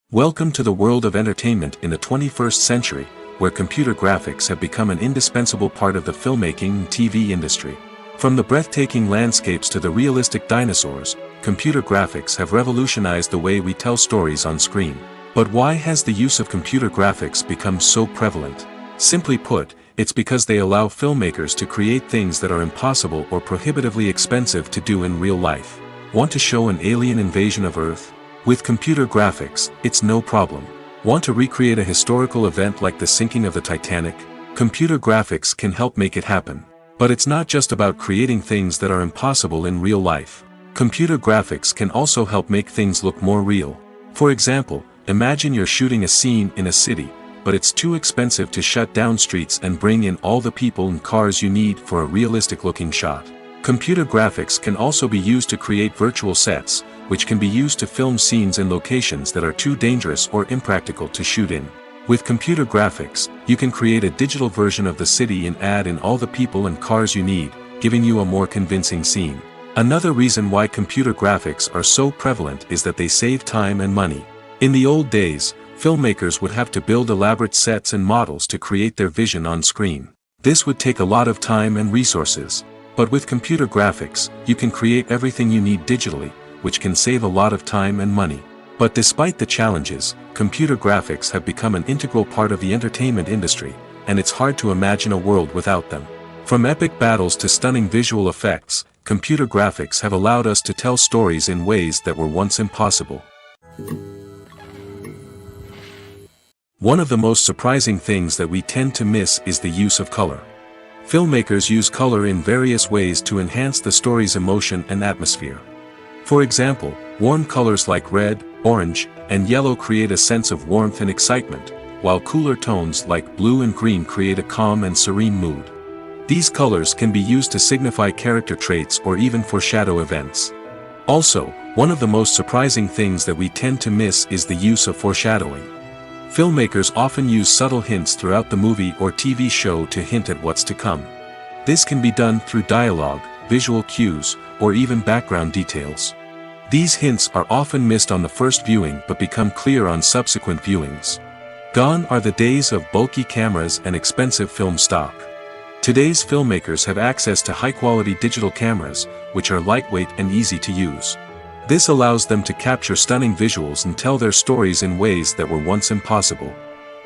Welcome to the world of entertainment in the 21st century, where computer graphics have become an indispensable part of the filmmaking and TV industry. From the breathtaking landscapes to the realistic dinosaurs, computer graphics have revolutionized the way we tell stories on screen. But why has the use of computer graphics become so prevalent? Simply put, it's because they allow filmmakers to create things that are impossible or prohibitively expensive to do in real life. Want to show an alien invasion of Earth? With computer graphics, it's no problem. Want to recreate a historical event like the sinking of the Titanic? Computer graphics can help make it happen. But it's not just about creating things that are impossible in real life. Computer graphics can also help make things look more real. For example, imagine you're shooting a scene in a city, but it's too expensive to shut down streets and bring in all the people and cars you need for a realistic-looking shot. Computer graphics can also be used to create virtual sets, which can be used to film scenes in locations that are too dangerous or impractical to shoot in. With computer graphics, you can create a digital version of the city and add in all the people and cars you need, giving you a more convincing scene. Another reason why computer graphics are so prevalent is that they save time and money. In the old days, filmmakers would have to build elaborate sets and models to create their vision on screen. This would take a lot of time and resources. But with computer graphics, you can create everything you need digitally, which can save a lot of time and money. But despite the challenges, computer graphics have become an integral part of the entertainment industry, and it's hard to imagine a world without them. From epic battles to stunning visual effects, computer graphics have allowed us to tell stories in ways that were once impossible. One of the most surprising things that we tend to miss is the use of color. Filmmakers use color in various ways to enhance the story's emotion and atmosphere. For example, warm colors like red, orange, and yellow create a sense of warmth and excitement, while cooler tones like blue and green create a calm and serene mood. These colors can be used to signify character traits or even foreshadow events. Also, one of the most surprising things that we tend to miss is the use of foreshadowing. Filmmakers often use subtle hints throughout the movie or TV show to hint at what's to come. This can be done through dialogue, visual cues, or even background details. These hints are often missed on the first viewing but become clear on subsequent viewings. Gone are the days of bulky cameras and expensive film stock. Today's filmmakers have access to high-quality digital cameras, which are lightweight and easy to use. This allows them to capture stunning visuals and tell their stories in ways that were once impossible.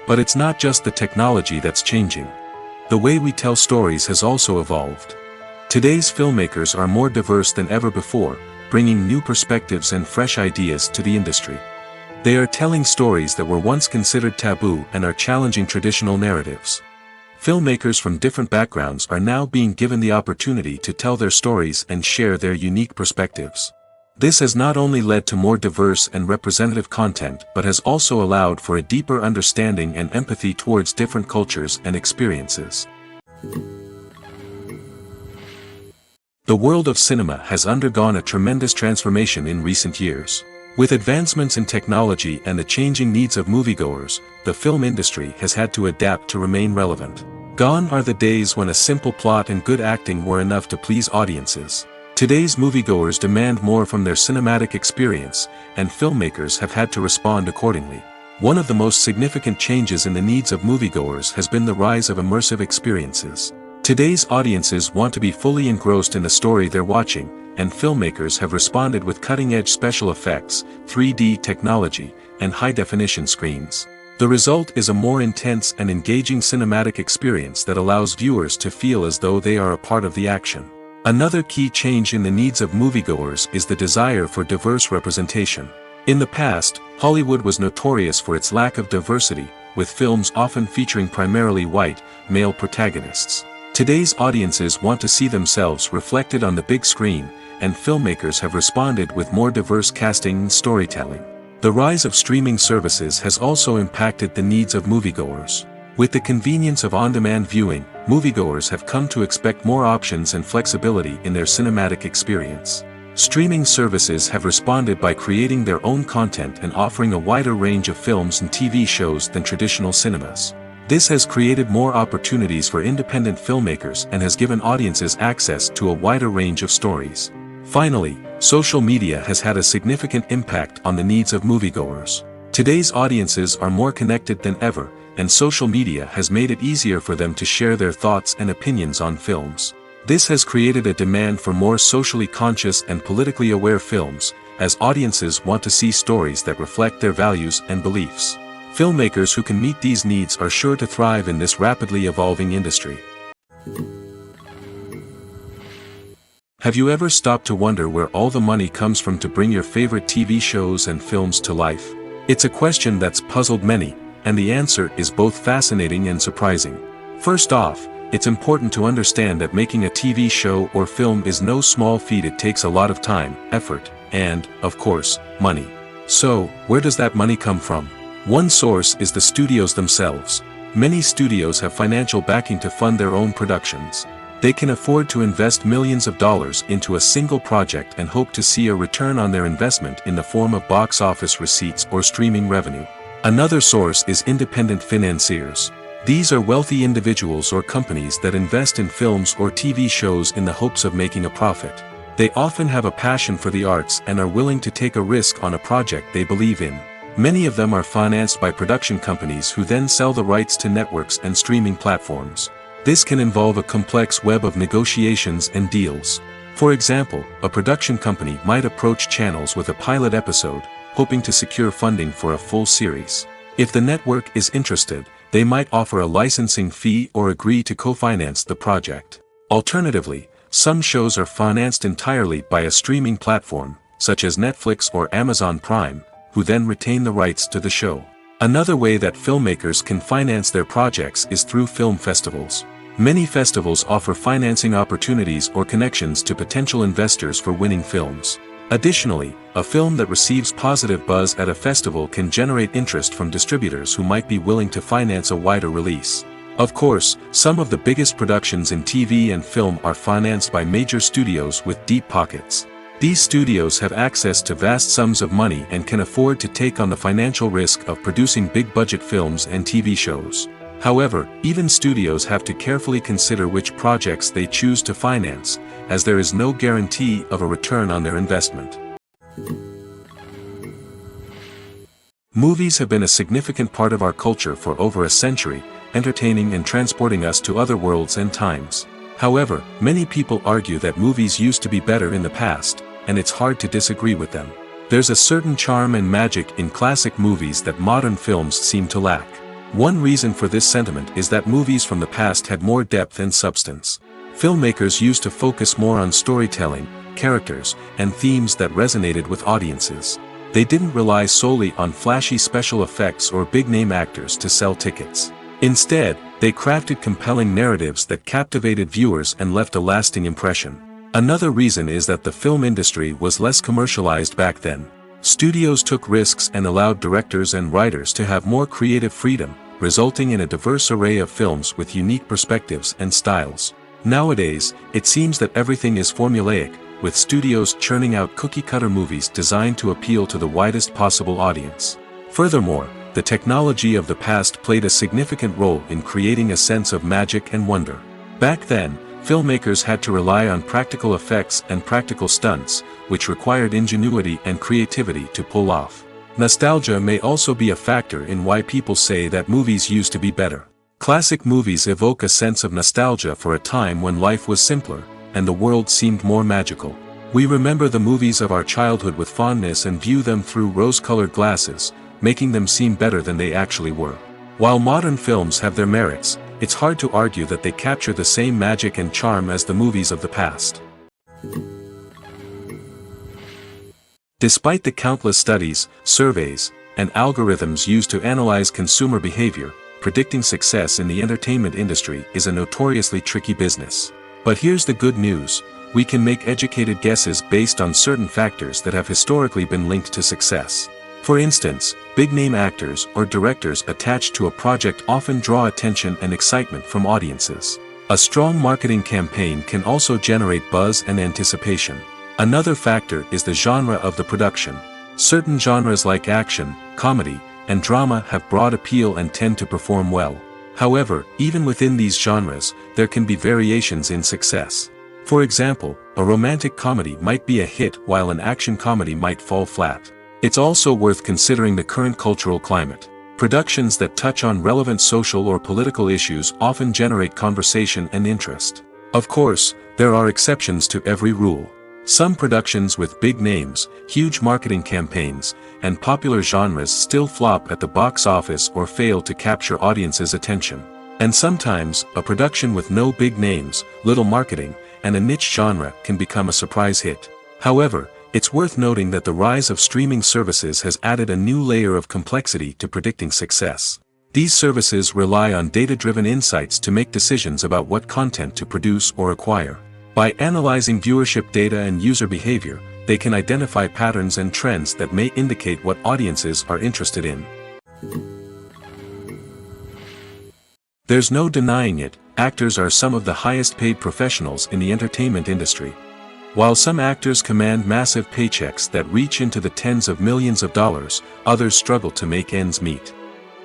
But it's not just the technology that's changing. The way we tell stories has also evolved. Today's filmmakers are more diverse than ever before, bringing new perspectives and fresh ideas to the industry. They are telling stories that were once considered taboo and are challenging traditional narratives. Filmmakers from different backgrounds are now being given the opportunity to tell their stories and share their unique perspectives. This has not only led to more diverse and representative content but has also allowed for a deeper understanding and empathy towards different cultures and experiences. The world of cinema has undergone a tremendous transformation in recent years. With advancements in technology and the changing needs of moviegoers, the film industry has had to adapt to remain relevant. Gone are the days when a simple plot and good acting were enough to please audiences. Today's moviegoers demand more from their cinematic experience, and filmmakers have had to respond accordingly. One of the most significant changes in the needs of moviegoers has been the rise of immersive experiences. Today's audiences want to be fully engrossed in the story they're watching, and filmmakers have responded with cutting-edge special effects, 3D technology, and high-definition screens. The result is a more intense and engaging cinematic experience that allows viewers to feel as though they are a part of the action. Another key change in the needs of moviegoers is the desire for diverse representation. In the past, Hollywood was notorious for its lack of diversity, with films often featuring primarily white, male protagonists. Today's audiences want to see themselves reflected on the big screen, and filmmakers have responded with more diverse casting and storytelling. The rise of streaming services has also impacted the needs of moviegoers. With the convenience of on-demand viewing, moviegoers have come to expect more options and flexibility in their cinematic experience. Streaming services have responded by creating their own content and offering a wider range of films and TV shows than traditional cinemas. This has created more opportunities for independent filmmakers and has given audiences access to a wider range of stories. Finally, social media has had a significant impact on the needs of moviegoers. Today's audiences are more connected than ever, and social media has made it easier for them to share their thoughts and opinions on films. This has created a demand for more socially conscious and politically aware films, as audiences want to see stories that reflect their values and beliefs. Filmmakers who can meet these needs are sure to thrive in this rapidly evolving industry. Have you ever stopped to wonder where all the money comes from to bring your favorite TV shows and films to life? It's a question that's puzzled many, and the answer is both fascinating and surprising. First off, it's important to understand that making a TV show or film is no small feat. It takes a lot of time, effort, and, of course, money. So, where does that money come from? One source is the studios themselves. Many studios have financial backing to fund their own productions. They can afford to invest millions of dollars into a single project and hope to see a return on their investment in the form of box office receipts or streaming revenue. Another source is independent financiers. These are wealthy individuals or companies that invest in films or TV shows in the hopes of making a profit. They often have a passion for the arts and are willing to take a risk on a project they believe in. Many of them are financed by production companies who then sell the rights to networks and streaming platforms. This can involve a complex web of negotiations and deals. For example, a production company might approach channels with a pilot episode, hoping to secure funding for a full series. If the network is interested, they might offer a licensing fee or agree to co-finance the project. Alternatively, some shows are financed entirely by a streaming platform, such as Netflix or Amazon Prime, who then retain the rights to the show. Another way that filmmakers can finance their projects is through film festivals. Many festivals offer financing opportunities or connections to potential investors for winning films. Additionally, a film that receives positive buzz at a festival can generate interest from distributors who might be willing to finance a wider release. Of course, some of the biggest productions in TV and film are financed by major studios with deep pockets. These studios have access to vast sums of money and can afford to take on the financial risk of producing big-budget films and TV shows. However, even studios have to carefully consider which projects they choose to finance, as there is no guarantee of a return on their investment. Movies have been a significant part of our culture for over a century, entertaining and transporting us to other worlds and times. However, many people argue that movies used to be better in the past, and it's hard to disagree with them. There's a certain charm and magic in classic movies that modern films seem to lack. One reason for this sentiment is that movies from the past had more depth and substance. Filmmakers used to focus more on storytelling, characters, and themes that resonated with audiences. They didn't rely solely on flashy special effects or big-name actors to sell tickets. Instead, they crafted compelling narratives that captivated viewers and left a lasting impression. Another reason is that the film industry was less commercialized back then. Studios took risks and allowed directors and writers to have more creative freedom, resulting in a diverse array of films with unique perspectives and styles. Nowadays, it seems that everything is formulaic, with studios churning out cookie-cutter movies designed to appeal to the widest possible audience. Furthermore, the technology of the past played a significant role in creating a sense of magic and wonder. Back then, filmmakers had to rely on practical effects and practical stunts, which required ingenuity and creativity to pull off. Nostalgia may also be a factor in why people say that movies used to be better. Classic movies evoke a sense of nostalgia for a time when life was simpler, and the world seemed more magical. We remember the movies of our childhood with fondness and view them through rose-colored glasses, making them seem better than they actually were. While modern films have their merits, it's hard to argue that they capture the same magic and charm as the movies of the past. Despite the countless studies, surveys, and algorithms used to analyze consumer behavior, predicting success in the entertainment industry is a notoriously tricky business. But here's the good news: we can make educated guesses based on certain factors that have historically been linked to success. For instance, big-name actors or directors attached to a project often draw attention and excitement from audiences. A strong marketing campaign can also generate buzz and anticipation. Another factor is the genre of the production. Certain genres like action, comedy, and drama have broad appeal and tend to perform well. However, even within these genres, there can be variations in success. For example, a romantic comedy might be a hit while an action comedy might fall flat. It's also worth considering the current cultural climate. Productions that touch on relevant social or political issues often generate conversation and interest. Of course, there are exceptions to every rule. Some productions with big names, huge marketing campaigns, and popular genres still flop at the box office or fail to capture audiences' attention. And sometimes, a production with no big names, little marketing, and a niche genre can become a surprise hit. However, it's worth noting that the rise of streaming services has added a new layer of complexity to predicting success. These services rely on data-driven insights to make decisions about what content to produce or acquire. By analyzing viewership data and user behavior, they can identify patterns and trends that may indicate what audiences are interested in. There's no denying it, actors are some of the highest-paid professionals in the entertainment industry. While some actors command massive paychecks that reach into the tens of millions of dollars, others struggle to make ends meet.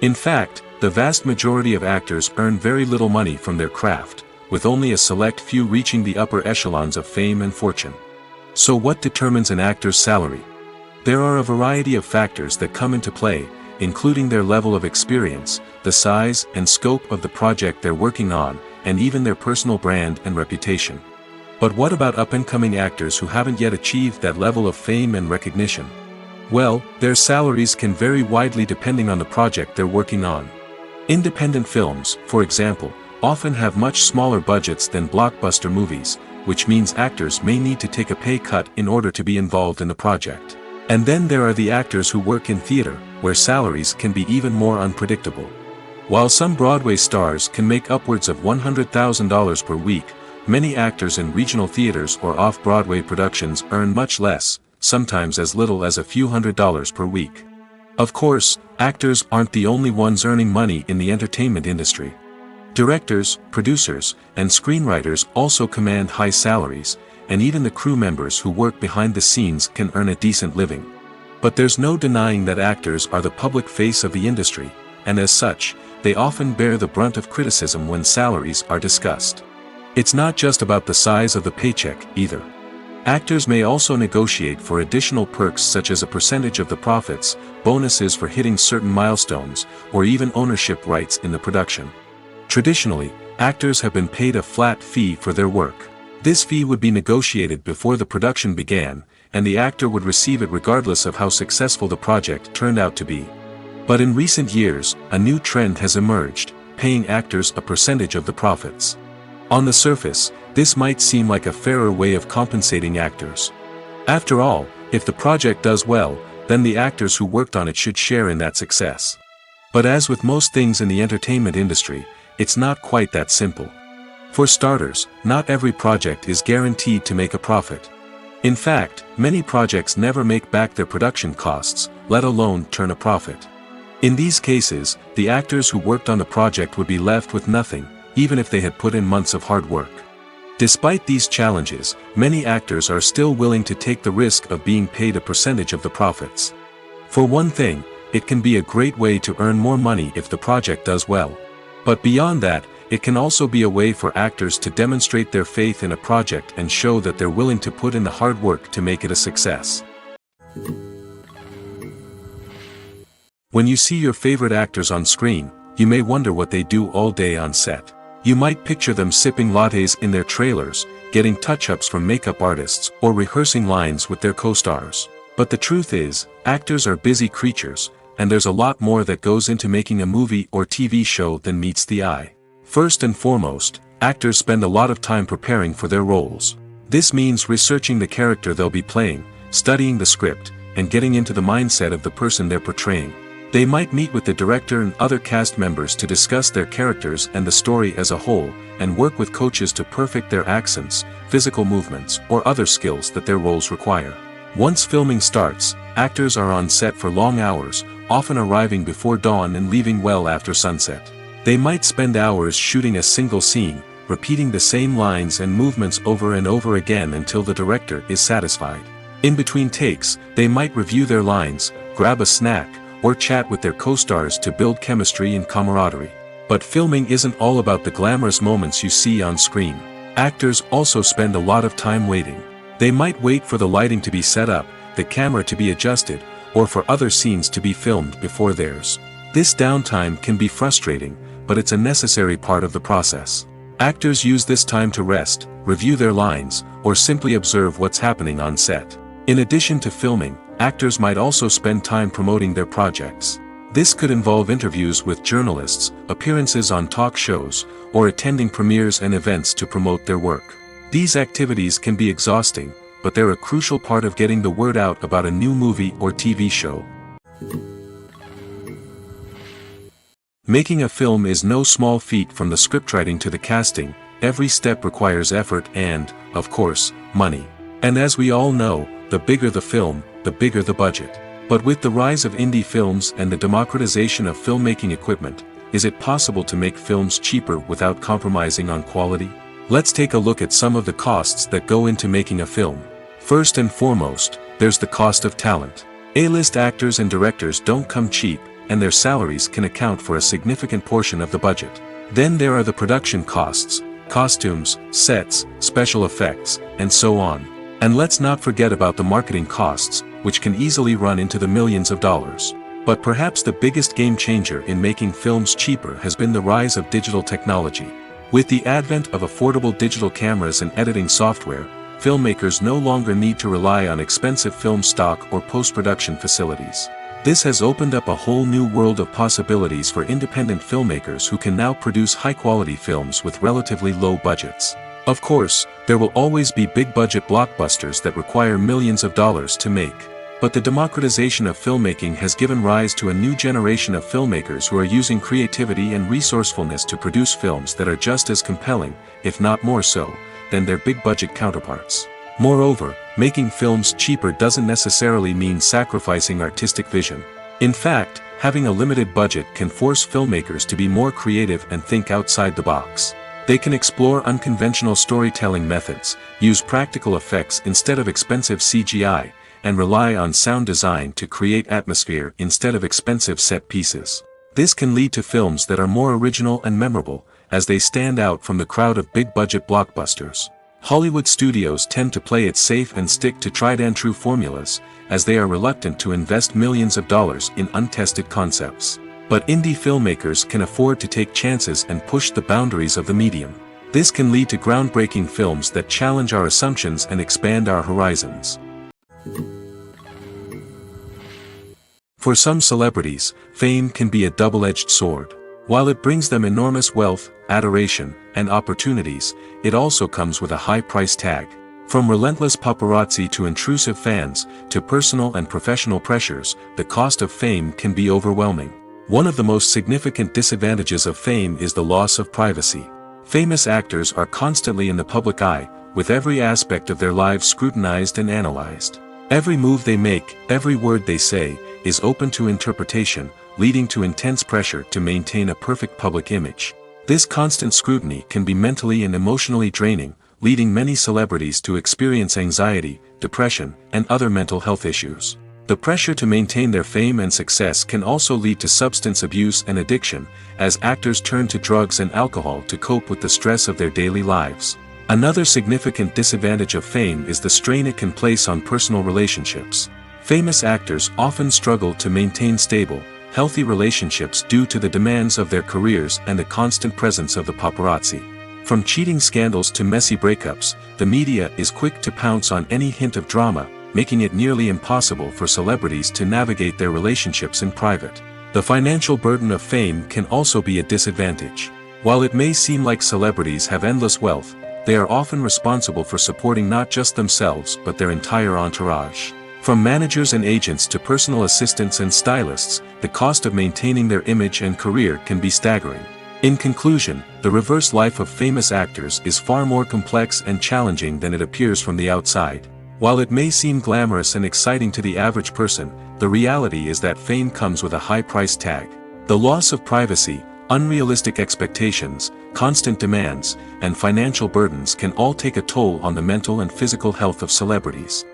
In fact, the vast majority of actors earn very little money from their craft, with only a select few reaching the upper echelons of fame and fortune. So what determines an actor's salary? There are a variety of factors that come into play, including their level of experience, the size and scope of the project they're working on, and even their personal brand and reputation. But what about up-and-coming actors who haven't yet achieved that level of fame and recognition? Well, their salaries can vary widely depending on the project they're working on. Independent films, for example, often have much smaller budgets than blockbuster movies, which means actors may need to take a pay cut in order to be involved in the project. And then there are the actors who work in theater, where salaries can be even more unpredictable. While some Broadway stars can make upwards of $100,000 per week, many actors in regional theaters or off-Broadway productions earn much less, sometimes as little as a few $100s per week. Of course, actors aren't the only ones earning money in the entertainment industry. Directors, producers, and screenwriters also command high salaries, and even the crew members who work behind the scenes can earn a decent living. But there's no denying that actors are the public face of the industry, and as such, they often bear the brunt of criticism when salaries are discussed. It's not just about the size of the paycheck, either. Actors may also negotiate for additional perks such as a percentage of the profits, bonuses for hitting certain milestones, or even ownership rights in the production. Traditionally, actors have been paid a flat fee for their work. This fee would be negotiated before the production began, and the actor would receive it regardless of how successful the project turned out to be. But in recent years, a new trend has emerged, paying actors a percentage of the profits. On the surface, this might seem like a fairer way of compensating actors. After all, if the project does well, then the actors who worked on it should share in that success. But as with most things in the entertainment industry, it's not quite that simple. For starters, not every project is guaranteed to make a profit. In fact, many projects never make back their production costs, let alone turn a profit. In these cases, the actors who worked on the project would be left with nothing, even if they had put in months of hard work. Despite these challenges, many actors are still willing to take the risk of being paid a percentage of the profits. For one thing, it can be a great way to earn more money if the project does well. But beyond that, it can also be a way for actors to demonstrate their faith in a project and show that they're willing to put in the hard work to make it a success. When you see your favorite actors on screen, you may wonder what they do all day on set. You might picture them sipping lattes in their trailers, getting touch-ups from makeup artists, or rehearsing lines with their co-stars. But the truth is, actors are busy creatures, and there's a lot more that goes into making a movie or TV show than meets the eye. First and foremost, actors spend a lot of time preparing for their roles. This means researching the character they'll be playing, studying the script, and getting into the mindset of the person they're portraying. They might meet with the director and other cast members to discuss their characters and the story as a whole, and work with coaches to perfect their accents, physical movements, or other skills that their roles require. Once filming starts, actors are on set for long hours, often arriving before dawn and leaving well after sunset. They might spend hours shooting a single scene, repeating the same lines and movements over and over again until the director is satisfied. In between takes, they might review their lines, grab a snack, or chat with their co-stars to build chemistry and camaraderie. But filming isn't all about the glamorous moments you see on screen. Actors also spend a lot of time waiting. They might wait for the lighting to be set up, the camera to be adjusted, or for other scenes to be filmed before theirs. This downtime can be frustrating, but it's a necessary part of the process. Actors use this time to rest, review their lines, or simply observe what's happening on set. In addition to filming, actors might also spend time promoting their projects. This could involve interviews with journalists, appearances on talk shows, or attending premieres and events to promote their work. These activities can be exhausting, but they're a crucial part of getting the word out about a new movie or TV show. Making a film is no small feat. From the scriptwriting to the casting, every step requires effort and, of course, money. And as we all know, the bigger the film, the bigger the budget. But with the rise of indie films and the democratization of filmmaking equipment, is it possible to make films cheaper without compromising on quality? Let's take a look at some of the costs that go into making a film. First and foremost, there's the cost of talent. A-list actors and directors don't come cheap, and their salaries can account for a significant portion of the budget. Then there are the production costs, costumes, sets, special effects, and so on. And let's not forget about the marketing costs, which can easily run into the millions of dollars. But perhaps the biggest game changer in making films cheaper has been the rise of digital technology. With the advent of affordable digital cameras and editing software, filmmakers no longer need to rely on expensive film stock or post-production facilities. This has opened up a whole new world of possibilities for independent filmmakers who can now produce high-quality films with relatively low budgets. Of course, there will always be big-budget blockbusters that require millions of dollars to make. But the democratization of filmmaking has given rise to a new generation of filmmakers who are using creativity and resourcefulness to produce films that are just as compelling, if not more so, than their big-budget counterparts. Moreover, making films cheaper doesn't necessarily mean sacrificing artistic vision. In fact, having a limited budget can force filmmakers to be more creative and think outside the box. They can explore unconventional storytelling methods, use practical effects instead of expensive CGI, and rely on sound design to create atmosphere instead of expensive set pieces. This can lead to films that are more original and memorable, as they stand out from the crowd of big-budget blockbusters. Hollywood studios tend to play it safe and stick to tried-and-true formulas, as they are reluctant to invest millions of dollars in untested concepts. But indie filmmakers can afford to take chances and push the boundaries of the medium. This can lead to groundbreaking films that challenge our assumptions and expand our horizons. For some celebrities, fame can be a double-edged sword. While it brings them enormous wealth, adoration, and opportunities, it also comes with a high price tag. From relentless paparazzi to intrusive fans, to personal and professional pressures, the cost of fame can be overwhelming. One of the most significant disadvantages of fame is the loss of privacy. Famous actors are constantly in the public eye, with every aspect of their lives scrutinized and analyzed. Every move they make, every word they say, is open to interpretation, leading to intense pressure to maintain a perfect public image. This constant scrutiny can be mentally and emotionally draining, leading many celebrities to experience anxiety, depression, and other mental health issues. The pressure to maintain their fame and success can also lead to substance abuse and addiction, as actors turn to drugs and alcohol to cope with the stress of their daily lives. Another significant disadvantage of fame is the strain it can place on personal relationships. Famous actors often struggle to maintain stable, healthy relationships due to the demands of their careers and the constant presence of the paparazzi. From cheating scandals to messy breakups, the media is quick to pounce on any hint of drama, making it nearly impossible for celebrities to navigate their relationships in private. The financial burden of fame can also be a disadvantage. While it may seem like celebrities have endless wealth, they are often responsible for supporting not just themselves but their entire entourage. From managers and agents to personal assistants and stylists, the cost of maintaining their image and career can be staggering. In conclusion, the reverse life of famous actors is far more complex and challenging than it appears from the outside. While it may seem glamorous and exciting to the average person, the reality is that fame comes with a high price tag. The loss of privacy, unrealistic expectations, constant demands, and financial burdens can all take a toll on the mental and physical health of celebrities.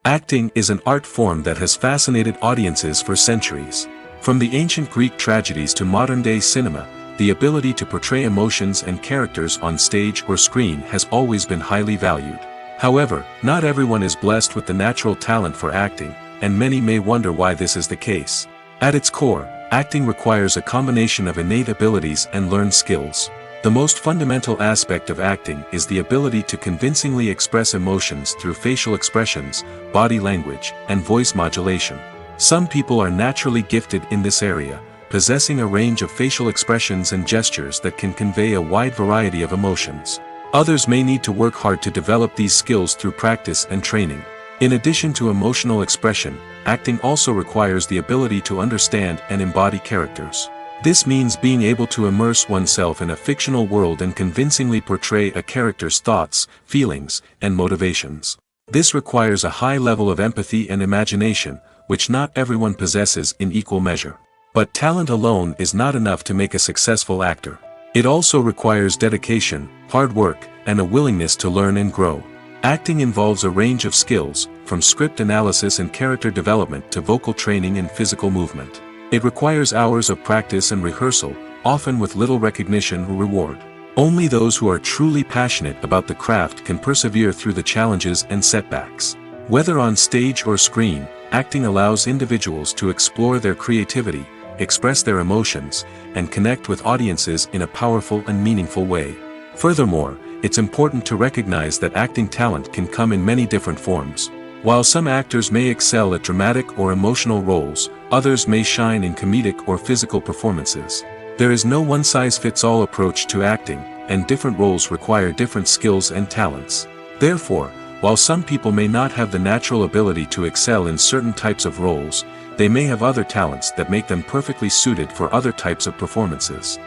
Acting is an art form that has fascinated audiences for centuries. From the ancient Greek tragedies to modern-day cinema, the ability to portray emotions and characters on stage or screen has always been highly valued. However, not everyone is blessed with the natural talent for acting, and many may wonder why this is the case. At its core, acting requires a combination of innate abilities and learned skills. The most fundamental aspect of acting is the ability to convincingly express emotions through facial expressions, body language, and voice modulation. Some people are naturally gifted in this area, possessing a range of facial expressions and gestures that can convey a wide variety of emotions. Others may need to work hard to develop these skills through practice and training. In addition to emotional expression, acting also requires the ability to understand and embody characters. This means being able to immerse oneself in a fictional world and convincingly portray a character's thoughts, feelings, and motivations. This requires a high level of empathy and imagination, which not everyone possesses in equal measure. But talent alone is not enough to make a successful actor. It also requires dedication, hard work, and a willingness to learn and grow. Acting involves a range of skills, from script analysis and character development to vocal training and physical movement. It requires hours of practice and rehearsal, often with little recognition or reward. Only those who are truly passionate about the craft can persevere through the challenges and setbacks. Whether on stage or screen, acting allows individuals to explore their creativity, express their emotions, and connect with audiences in a powerful and meaningful way. Furthermore, it's important to recognize that acting talent can come in many different forms. While some actors may excel at dramatic or emotional roles, others may shine in comedic or physical performances. There is no one-size-fits-all approach to acting, and different roles require different skills and talents. Therefore, While some people may not have the natural ability to excel in certain types of roles, they may have other talents that make them perfectly suited for other types of performances.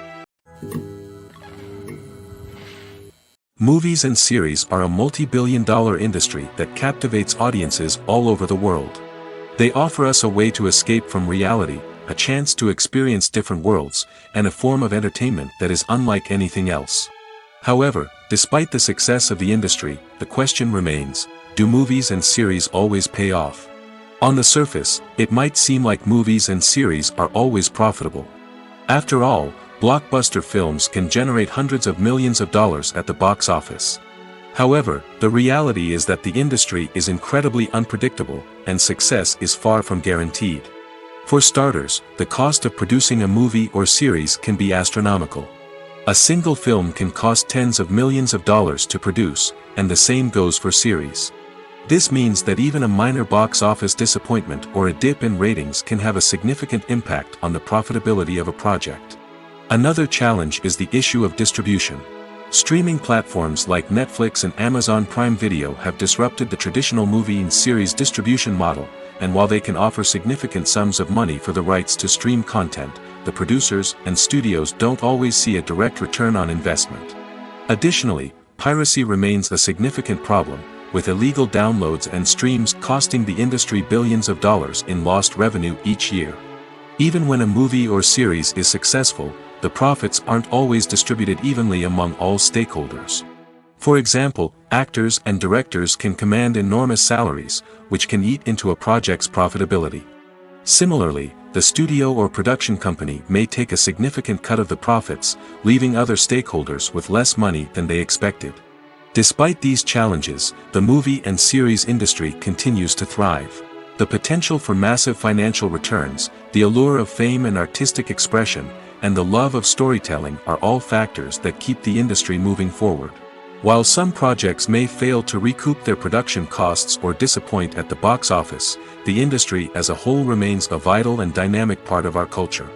Movies and series are a multi-billion-dollar industry that captivates audiences all over the world. They offer us a way to escape from reality, a chance to experience different worlds, and a form of entertainment that is unlike anything else. However, despite the success of the industry, the question remains, do movies and series always pay off? On the surface, it might seem like movies and series are always profitable. After all, blockbuster films can generate hundreds of millions of dollars at the box office. However, the reality is that the industry is incredibly unpredictable, and success is far from guaranteed. For starters, the cost of producing a movie or series can be astronomical. A single film can cost tens of millions of dollars to produce, and the same goes for series. This means that even a minor box office disappointment or a dip in ratings can have a significant impact on the profitability of a project. Another challenge is the issue of distribution. Streaming platforms like Netflix and Amazon Prime Video have disrupted the traditional movie and series distribution model, and while they can offer significant sums of money for the rights to stream content, the producers and studios don't always see a direct return on investment. Additionally, piracy remains a significant problem, with illegal downloads and streams costing the industry billions of dollars in lost revenue each year. Even when a movie or series is successful, the profits aren't always distributed evenly among all stakeholders. For example, actors and directors can command enormous salaries, which can eat into a project's profitability. Similarly, the studio or production company may take a significant cut of the profits, leaving other stakeholders with less money than they expected. Despite these challenges, the movie and series industry continues to thrive. The potential for massive financial returns, the allure of fame and artistic expression, and the love of storytelling are all factors that keep the industry moving forward. While some projects may fail to recoup their production costs or disappoint at the box office, the industry as a whole remains a vital and dynamic part of our culture.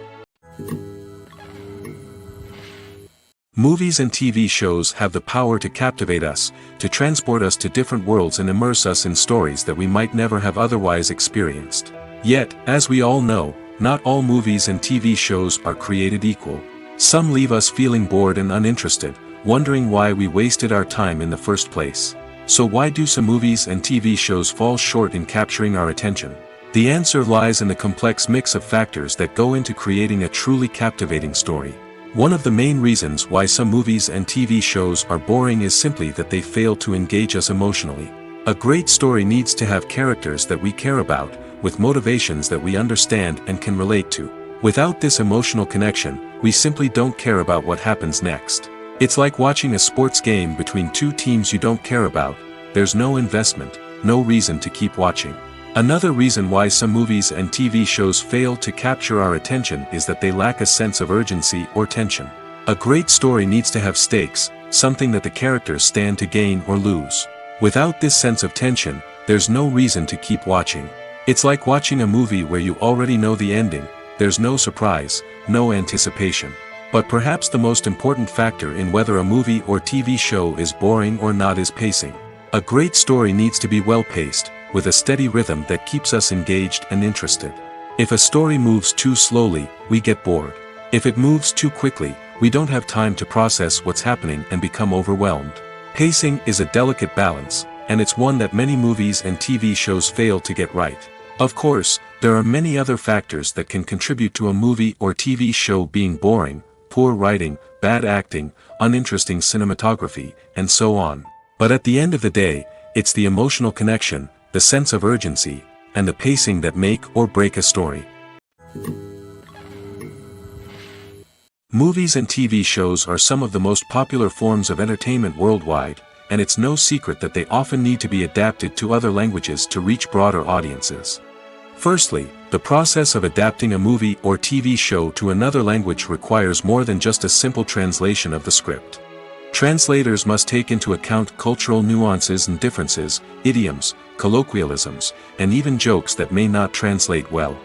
Movies and TV shows have the power to captivate us, to transport us to different worlds and immerse us in stories that we might never have otherwise experienced. Yet, as we all know, not all movies and TV shows are created equal. Some leave us feeling bored and uninterested, wondering why we wasted our time in the first place. So why do some movies and TV shows fall short in capturing our attention? The answer lies in the complex mix of factors that go into creating a truly captivating story. One of the main reasons why some movies and TV shows are boring is simply that they fail to engage us emotionally. A great story needs to have characters that we care about, with motivations that we understand and can relate to. Without this emotional connection, we simply don't care about what happens next. It's like watching a sports game between two teams you don't care about. There's no investment, no reason to keep watching. Another reason why some movies and TV shows fail to capture our attention is that they lack a sense of urgency or tension. A great story needs to have stakes, something that the characters stand to gain or lose. Without this sense of tension, there's no reason to keep watching. It's like watching a movie where you already know the ending. There's no surprise, no anticipation. But perhaps the most important factor in whether a movie or TV show is boring or not is pacing. A great story needs to be well-paced, with a steady rhythm that keeps us engaged and interested. If a story moves too slowly, we get bored. If it moves too quickly, we don't have time to process what's happening and become overwhelmed. Pacing is a delicate balance, and it's one that many movies and TV shows fail to get right. Of course, there are many other factors that can contribute to a movie or TV show being boring: poor writing, bad acting, uninteresting cinematography, and so on. But at the end of the day, it's the emotional connection, the sense of urgency, and the pacing that make or break a story. Movies and TV shows are some of the most popular forms of entertainment worldwide, and it's no secret that they often need to be adapted to other languages to reach broader audiences. Firstly, the process of adapting a movie or TV show to another language requires more than just a simple translation of the script. Translators must take into account cultural nuances and differences, idioms, colloquialisms, and even jokes that may not translate well.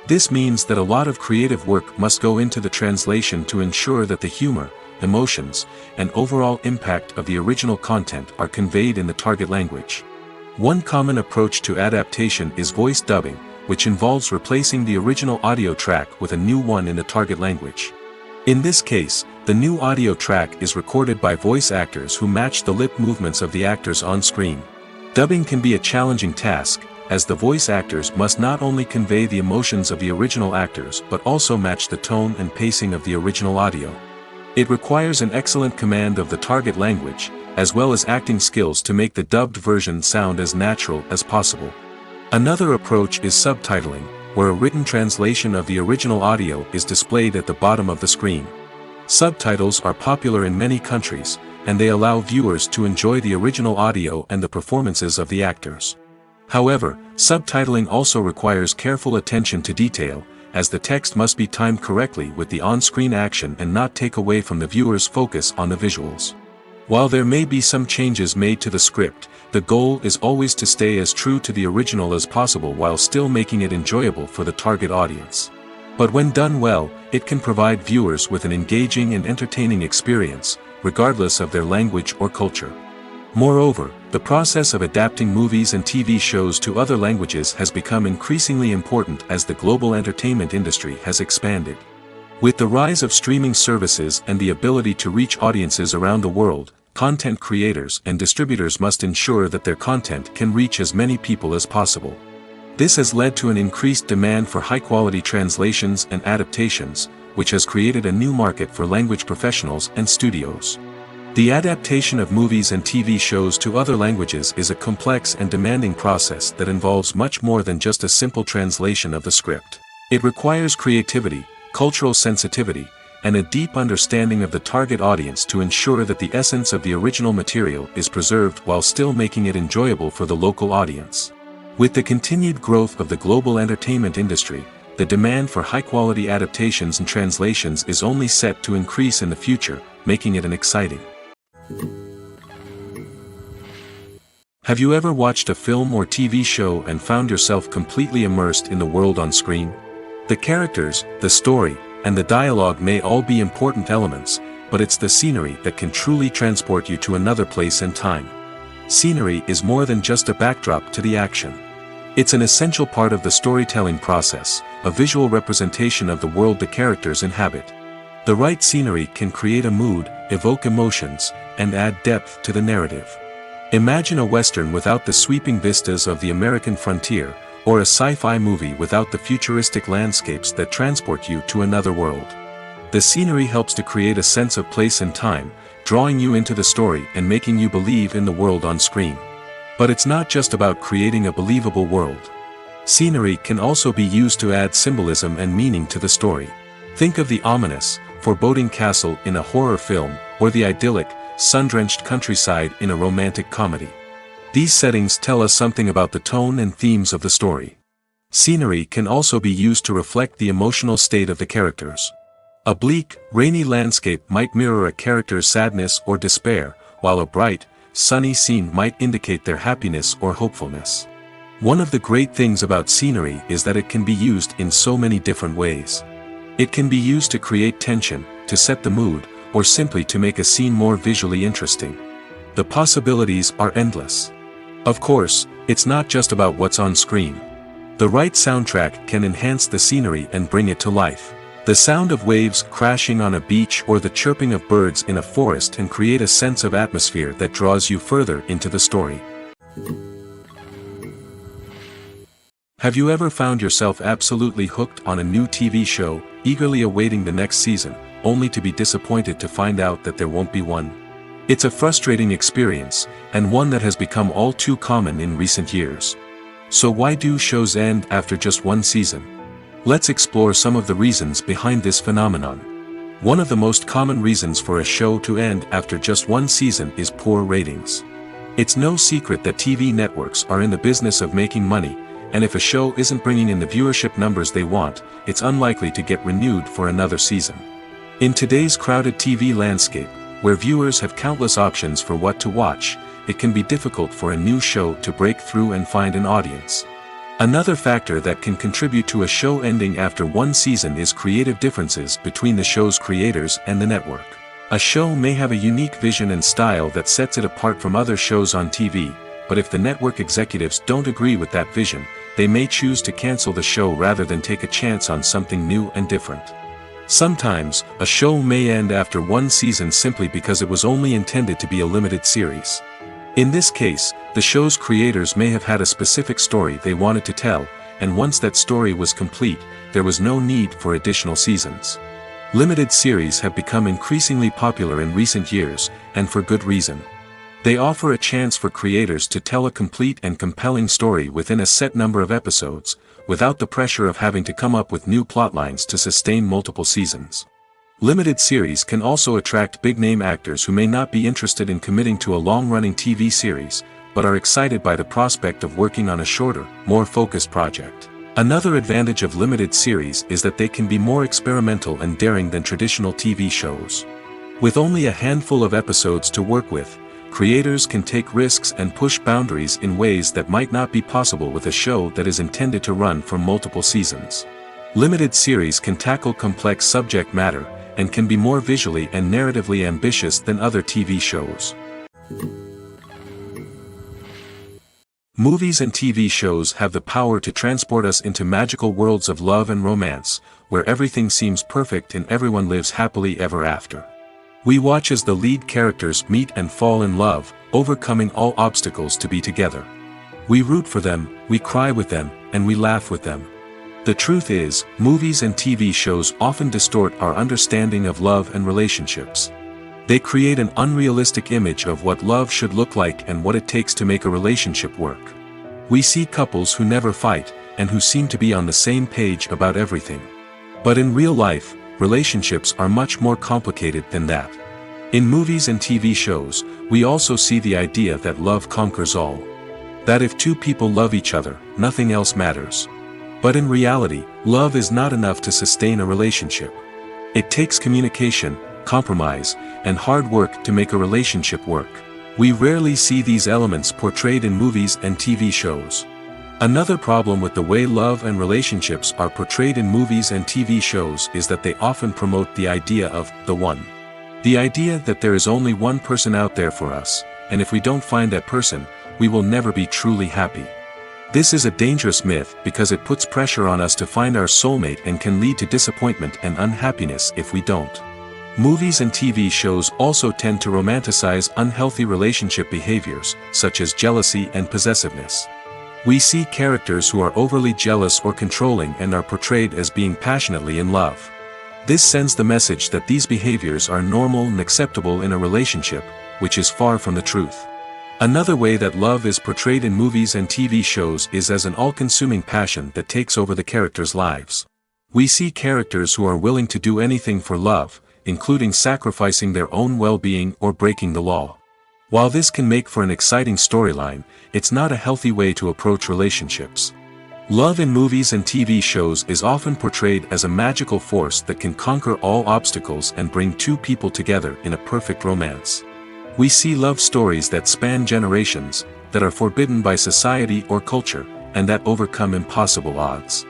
This means that a lot of creative work must go into the translation to ensure that the humor, emotions, and overall impact of the original content are conveyed in the target language. One common approach to adaptation is voice dubbing, which involves replacing the original audio track with a new one in the target language. In this case, the new audio track is recorded by voice actors who match the lip movements of the actors on screen. Dubbing can be a challenging task, as the voice actors must not only convey the emotions of the original actors but also match the tone and pacing of the original audio. It requires an excellent command of the target language, as well as acting skills to make the dubbed version sound as natural as possible. Another approach is subtitling, where a written translation of the original audio is displayed at the bottom of the screen. Subtitles are popular in many countries, and they allow viewers to enjoy the original audio and the performances of the actors. However, subtitling also requires careful attention to detail, as the text must be timed correctly with the on-screen action and not take away from the viewer's focus on the visuals. While there may be some changes made to the script, the goal is always to stay as true to the original as possible while still making it enjoyable for the target audience. But when done well, it can provide viewers with an engaging and entertaining experience, regardless of their language or culture. Moreover, the process of adapting movies and TV shows to other languages has become increasingly important as the global entertainment industry has expanded. With the rise of streaming services and the ability to reach audiences around the world, content creators and distributors must ensure that their content can reach as many people as possible. This has led to an increased demand for high-quality translations and adaptations, which has created a new market for language professionals and studios. The adaptation of movies and TV shows to other languages is a complex and demanding process that involves much more than just a simple translation of the script. It requires creativity, cultural sensitivity, and a deep understanding of the target audience to ensure that the essence of the original material is preserved while still making it enjoyable for the local audience. With the continued growth of the global entertainment industry, the demand for high-quality adaptations and translations is only set to increase in the future, making it an exciting. Have you ever watched a film or TV show and found yourself completely immersed in the world on screen? The characters, the story, and the dialogue may all be important elements, but it's the scenery that can truly transport you to another place and time. Scenery is more than just a backdrop to the action. It's an essential part of the storytelling process, a visual representation of the world the characters inhabit. The right scenery can create a mood, evoke emotions, and add depth to the narrative. Imagine a Western without the sweeping vistas of the American frontier, or a sci-fi movie without the futuristic landscapes that transport you to another world. The scenery helps to create a sense of place and time, drawing you into the story and making you believe in the world on screen. But it's not just about creating a believable world. Scenery can also be used to add symbolism and meaning to the story. Think of the ominous, foreboding castle in a horror film, or the idyllic, sun-drenched countryside in a romantic comedy. These settings tell us something about the tone and themes of the story. Scenery can also be used to reflect the emotional state of the characters. A bleak, rainy landscape might mirror a character's sadness or despair, while a bright, sunny scene might indicate their happiness or hopefulness. One of the great things about scenery is that it can be used in so many different ways. It can be used to create tension, to set the mood, or simply to make a scene more visually interesting. The possibilities are endless. Of course, it's not just about what's on screen. The right soundtrack can enhance the scenery and bring it to life. The sound of waves crashing on a beach or the chirping of birds in a forest can create a sense of atmosphere that draws you further into the story. Have you ever found yourself absolutely hooked on a new TV show, eagerly awaiting the next season, only to be disappointed to find out that there won't be one? It's a frustrating experience, and one that has become all too common in recent years. So why do shows end after just one season? Let's explore some of the reasons behind this phenomenon. One of the most common reasons for a show to end after just one season is poor ratings. It's no secret that TV networks are in the business of making money, and if a show isn't bringing in the viewership numbers they want, it's unlikely to get renewed for another season. In today's crowded TV landscape, where viewers have countless options for what to watch, it can be difficult for a new show to break through and find an audience. Another factor that can contribute to a show ending after one season is creative differences between the show's creators and the network. A show may have a unique vision and style that sets it apart from other shows on TV, but if the network executives don't agree with that vision, they may choose to cancel the show rather than take a chance on something new and different. Sometimes, a show may end after one season simply because it was only intended to be a limited series. In this case, the show's creators may have had a specific story they wanted to tell, and once that story was complete, there was no need for additional seasons. Limited series have become increasingly popular in recent years, and for good reason. They offer a chance for creators to tell a complete and compelling story within a set number of episodes, without the pressure of having to come up with new plotlines to sustain multiple seasons. Limited series can also attract big-name actors who may not be interested in committing to a long-running TV series, but are excited by the prospect of working on a shorter, more focused project. Another advantage of limited series is that they can be more experimental and daring than traditional TV shows. With only a handful of episodes to work with, creators can take risks and push boundaries in ways that might not be possible with a show that is intended to run for multiple seasons. Limited series can tackle complex subject matter, and can be more visually and narratively ambitious than other TV shows. Movies and TV shows have the power to transport us into magical worlds of love and romance, where everything seems perfect and everyone lives happily ever after. We watch as the lead characters meet and fall in love, overcoming all obstacles to be together. We root for them, we cry with them, and we laugh with them. The truth is, movies and TV shows often distort our understanding of love and relationships. They create an unrealistic image of what love should look like and what it takes to make a relationship work. We see couples who never fight, and who seem to be on the same page about everything. But in real life, relationships are much more complicated than that. In movies and TV shows, we also see the idea that love conquers all. That if two people love each other, nothing else matters. But in reality, love is not enough to sustain a relationship. It takes communication, compromise, and hard work to make a relationship work. We rarely see these elements portrayed in movies and TV shows. Another problem with the way love and relationships are portrayed in movies and TV shows is that they often promote the idea of the one. The idea that there is only one person out there for us, and if we don't find that person, we will never be truly happy. This is a dangerous myth because it puts pressure on us to find our soulmate and can lead to disappointment and unhappiness if we don't. Movies and TV shows also tend to romanticize unhealthy relationship behaviors, such as jealousy and possessiveness. We see characters who are overly jealous or controlling and are portrayed as being passionately in love. This sends the message that these behaviors are normal and acceptable in a relationship, which is far from the truth. Another way that love is portrayed in movies and TV shows is as an all-consuming passion that takes over the characters' lives. We see characters who are willing to do anything for love, including sacrificing their own well-being or breaking the law. While this can make for an exciting storyline, it's not a healthy way to approach relationships. Love in movies and TV shows is often portrayed as a magical force that can conquer all obstacles and bring two people together in a perfect romance. We see love stories that span generations, that are forbidden by society or culture, and that overcome impossible odds.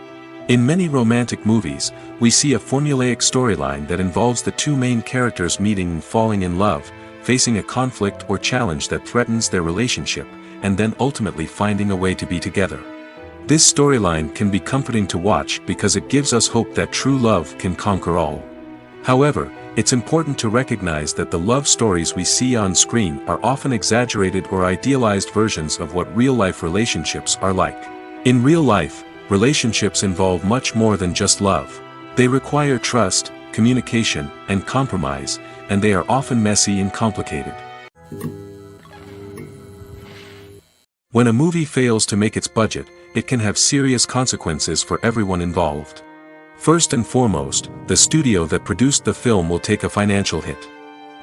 In many romantic movies, we see a formulaic storyline that involves the two main characters meeting and falling in love, facing a conflict or challenge that threatens their relationship, and then ultimately finding a way to be together. This storyline can be comforting to watch because it gives us hope that true love can conquer all. However, it's important to recognize that the love stories we see on screen are often exaggerated or idealized versions of what real-life relationships are like. In real life, relationships involve much more than just love. They require trust, communication, and compromise, and they are often messy and complicated. When a movie fails to make its budget, it can have serious consequences for everyone involved. First and foremost, the studio that produced the film will take a financial hit.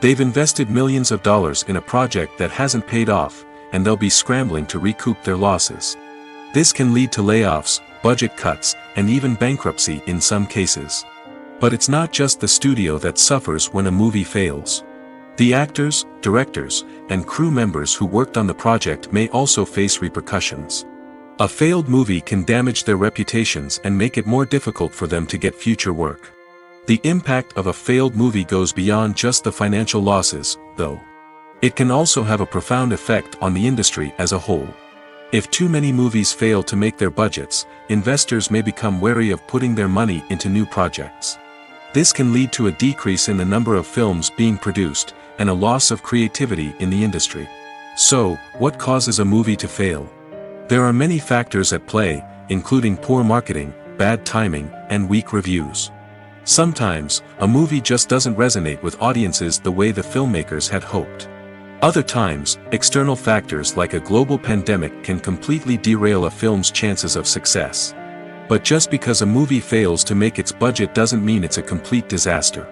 They've invested millions of dollars in a project that hasn't paid off, and they'll be scrambling to recoup their losses. This can lead to layoffs, budget cuts, and even bankruptcy in some cases. But it's not just the studio that suffers when a movie fails. The actors, directors, and crew members who worked on the project may also face repercussions. A failed movie can damage their reputations and make it more difficult for them to get future work. The impact of a failed movie goes beyond just the financial losses, though. It can also have a profound effect on the industry as a whole. If too many movies fail to make their budgets, investors may become wary of putting their money into new projects. This can lead to a decrease in the number of films being produced, and a loss of creativity in the industry. So, what causes a movie to fail? There are many factors at play, including poor marketing, bad timing, and weak reviews. Sometimes, a movie just doesn't resonate with audiences the way the filmmakers had hoped. Other times, external factors like a global pandemic can completely derail a film's chances of success. But just because a movie fails to make its budget doesn't mean it's a complete disaster.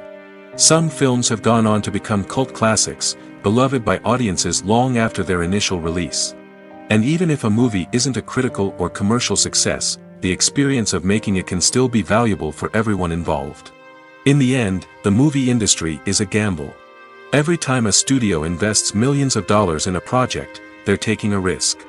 Some films have gone on to become cult classics, beloved by audiences long after their initial release. And even if a movie isn't a critical or commercial success, the experience of making it can still be valuable for everyone involved. In the end, the movie industry is a gamble. Every time a studio invests millions of dollars in a project, they're taking a risk.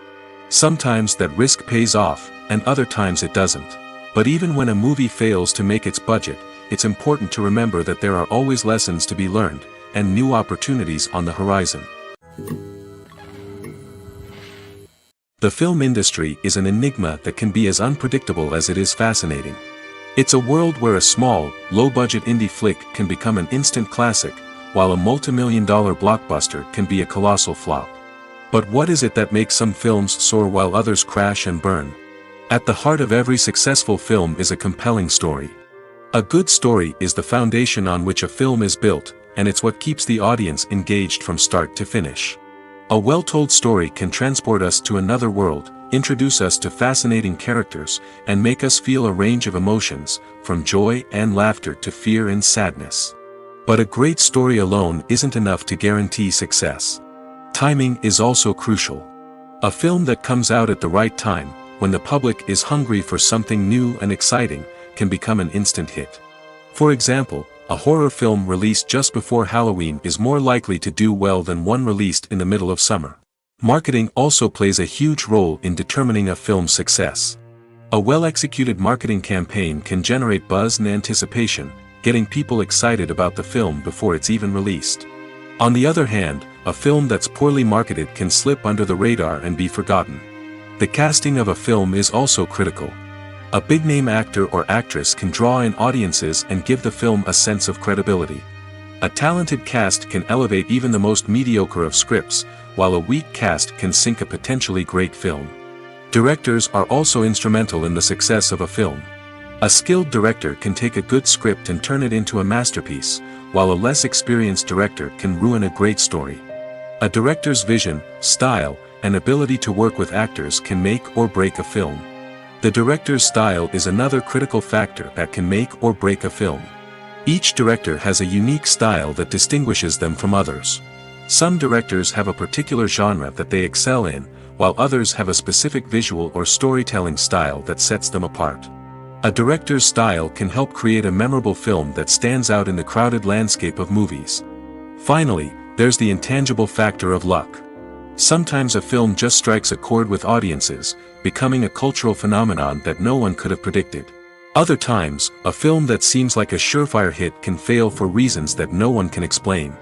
Sometimes that risk pays off, and other times it doesn't. But even when a movie fails to make its budget, it's important to remember that there are always lessons to be learned, and new opportunities on the horizon. The film industry is an enigma that can be as unpredictable as it is fascinating. It's a world where a small, low-budget indie flick can become an instant classic, while a multi-million-dollar blockbuster can be a colossal flop. But what is it that makes some films soar while others crash and burn? At the heart of every successful film is a compelling story. A good story is the foundation on which a film is built, and it's what keeps the audience engaged from start to finish. A well-told story can transport us to another world, introduce us to fascinating characters, and make us feel a range of emotions, from joy and laughter to fear and sadness. But a great story alone isn't enough to guarantee success. Timing is also crucial. A film that comes out at the right time, when the public is hungry for something new and exciting, can become an instant hit. For example, a horror film released just before Halloween is more likely to do well than one released in the middle of summer. Marketing also plays a huge role in determining a film's success. A well-executed marketing campaign can generate buzz and anticipation, getting people excited about the film before it's even released. On the other hand, a film that's poorly marketed can slip under the radar and be forgotten. The casting of a film is also critical. A big-name actor or actress can draw in audiences and give the film a sense of credibility. A talented cast can elevate even the most mediocre of scripts, while a weak cast can sink a potentially great film. Directors are also instrumental in the success of a film. A skilled director can take a good script and turn it into a masterpiece, while a less experienced director can ruin a great story. A director's vision, style, and ability to work with actors can make or break a film. The director's style is another critical factor that can make or break a film. Each director has a unique style that distinguishes them from others. Some directors have a particular genre that they excel in, while others have a specific visual or storytelling style that sets them apart. A director's style can help create a memorable film that stands out in the crowded landscape of movies. Finally, there's the intangible factor of luck. Sometimes a film just strikes a chord with audiences, becoming a cultural phenomenon that no one could have predicted. Other times, a film that seems like a surefire hit can fail for reasons that no one can explain.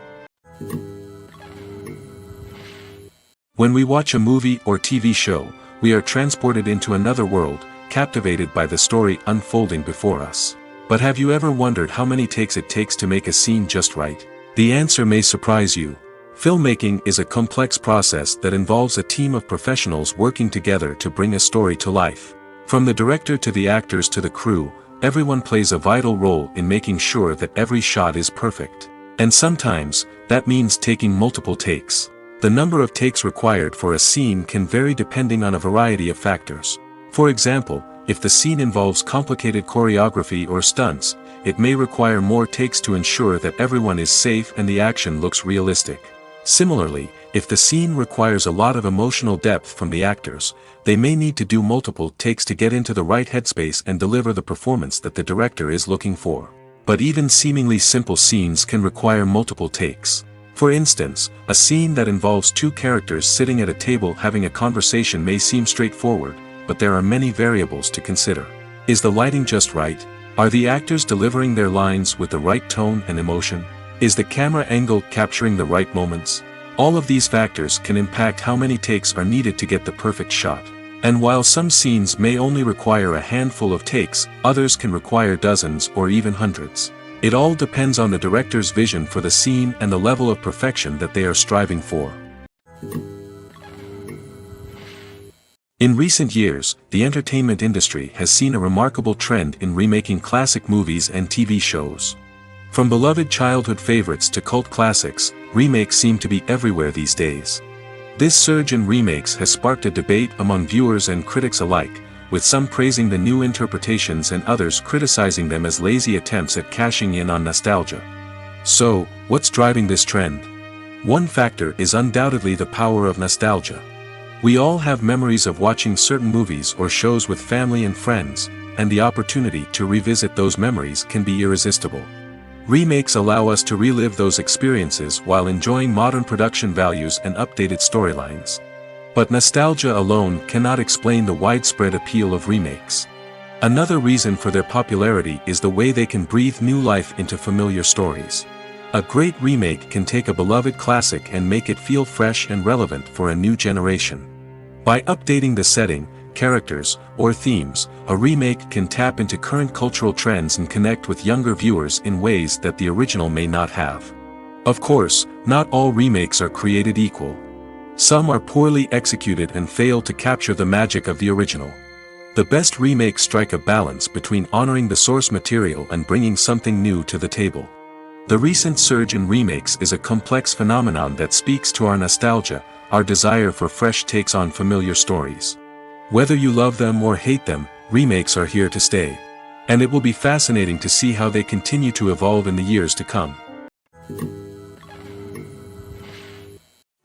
When we watch a movie or TV show, we are transported into another world, captivated by the story unfolding before us. But have you ever wondered how many takes it takes to make a scene just right? The answer may surprise you. Filmmaking is a complex process that involves a team of professionals working together to bring a story to life. From the director to the actors to the crew, everyone plays a vital role in making sure that every shot is perfect. And sometimes, that means taking multiple takes. The number of takes required for a scene can vary depending on a variety of factors. For example, if the scene involves complicated choreography or stunts, it may require more takes to ensure that everyone is safe and the action looks realistic. Similarly, if the scene requires a lot of emotional depth from the actors, they may need to do multiple takes to get into the right headspace and deliver the performance that the director is looking for. But even seemingly simple scenes can require multiple takes. For instance, a scene that involves two characters sitting at a table having a conversation may seem straightforward, but there are many variables to consider. Is the lighting just right? Are the actors delivering their lines with the right tone and emotion? Is the camera angle capturing the right moments? All of these factors can impact how many takes are needed to get the perfect shot. And while some scenes may only require a handful of takes, others can require dozens or even hundreds. It all depends on the director's vision for the scene and the level of perfection that they are striving for. In recent years, the entertainment industry has seen a remarkable trend in remaking classic movies and TV shows. From beloved childhood favorites to cult classics, remakes seem to be everywhere these days. This surge in remakes has sparked a debate among viewers and critics alike, with some praising the new interpretations and others criticizing them as lazy attempts at cashing in on nostalgia. So, what's driving this trend? One factor is undoubtedly the power of nostalgia. We all have memories of watching certain movies or shows with family and friends, and the opportunity to revisit those memories can be irresistible. Remakes allow us to relive those experiences while enjoying modern production values and updated storylines. But nostalgia alone cannot explain the widespread appeal of remakes. Another reason for their popularity is the way they can breathe new life into familiar stories. A great remake can take a beloved classic and make it feel fresh and relevant for a new generation. By updating the setting, characters, or themes, a remake can tap into current cultural trends and connect with younger viewers in ways that the original may not have. Of course, not all remakes are created equal. Some are poorly executed and fail to capture the magic of the original. The best remakes strike a balance between honoring the source material and bringing something new to the table. The recent surge in remakes is a complex phenomenon that speaks to our nostalgia, our desire for fresh takes on familiar stories. Whether you love them or hate them, remakes are here to stay. And it will be fascinating to see how they continue to evolve in the years to come.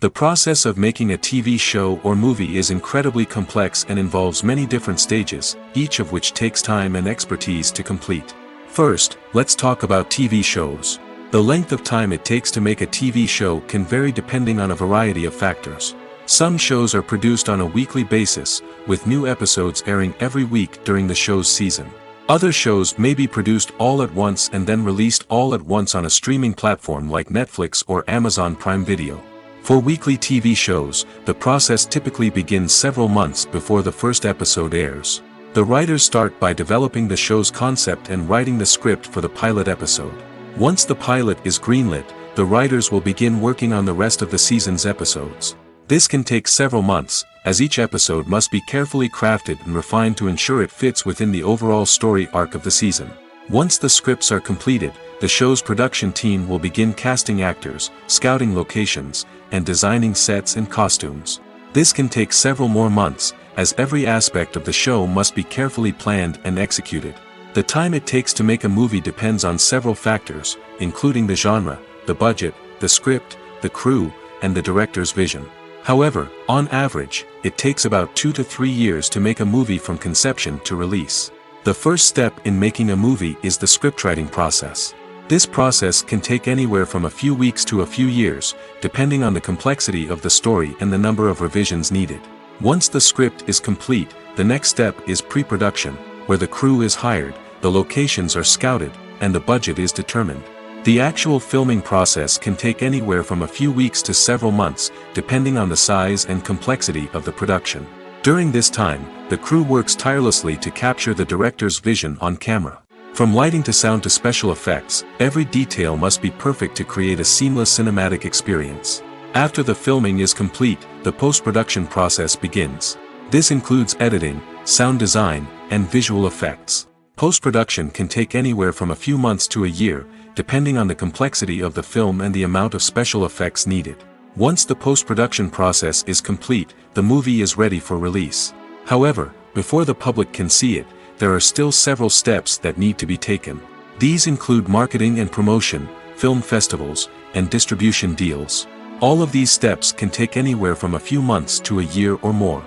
The process of making a TV show or movie is incredibly complex and involves many different stages, each of which takes time and expertise to complete. First, let's talk about TV shows. The length of time it takes to make a TV show can vary depending on a variety of factors. Some shows are produced on a weekly basis, with new episodes airing every week during the show's season. Other shows may be produced all at once and then released all at once on a streaming platform like Netflix or Amazon Prime Video. For weekly TV shows, the process typically begins several months before the first episode airs. The writers start by developing the show's concept and writing the script for the pilot episode. Once the pilot is greenlit, the writers will begin working on the rest of the season's episodes. This can take several months, as each episode must be carefully crafted and refined to ensure it fits within the overall story arc of the season. Once the scripts are completed, the show's production team will begin casting actors, scouting locations, and designing sets and costumes. This can take several more months, as every aspect of the show must be carefully planned and executed. The time it takes to make a movie depends on several factors, including the genre, the budget, the script, the crew, and the director's vision. However, on average, it takes about 2 to 3 years to make a movie from conception to release. The first step in making a movie is the scriptwriting process. This process can take anywhere from a few weeks to a few years, depending on the complexity of the story and the number of revisions needed. Once the script is complete, the next step is pre-production, where the crew is hired, the locations are scouted, and the budget is determined. The actual filming process can take anywhere from a few weeks to several months, depending on the size and complexity of the production. During this time, the crew works tirelessly to capture the director's vision on camera. From lighting to sound to special effects, every detail must be perfect to create a seamless cinematic experience. After the filming is complete, the post-production process begins. This includes editing, sound design, and visual effects. Post-production can take anywhere from a few months to a year, depending on the complexity of the film and the amount of special effects needed. Once the post-production process is complete, the movie is ready for release. However, before the public can see it, there are still several steps that need to be taken. These include marketing and promotion, film festivals, and distribution deals. All of these steps can take anywhere from a few months to a year or more.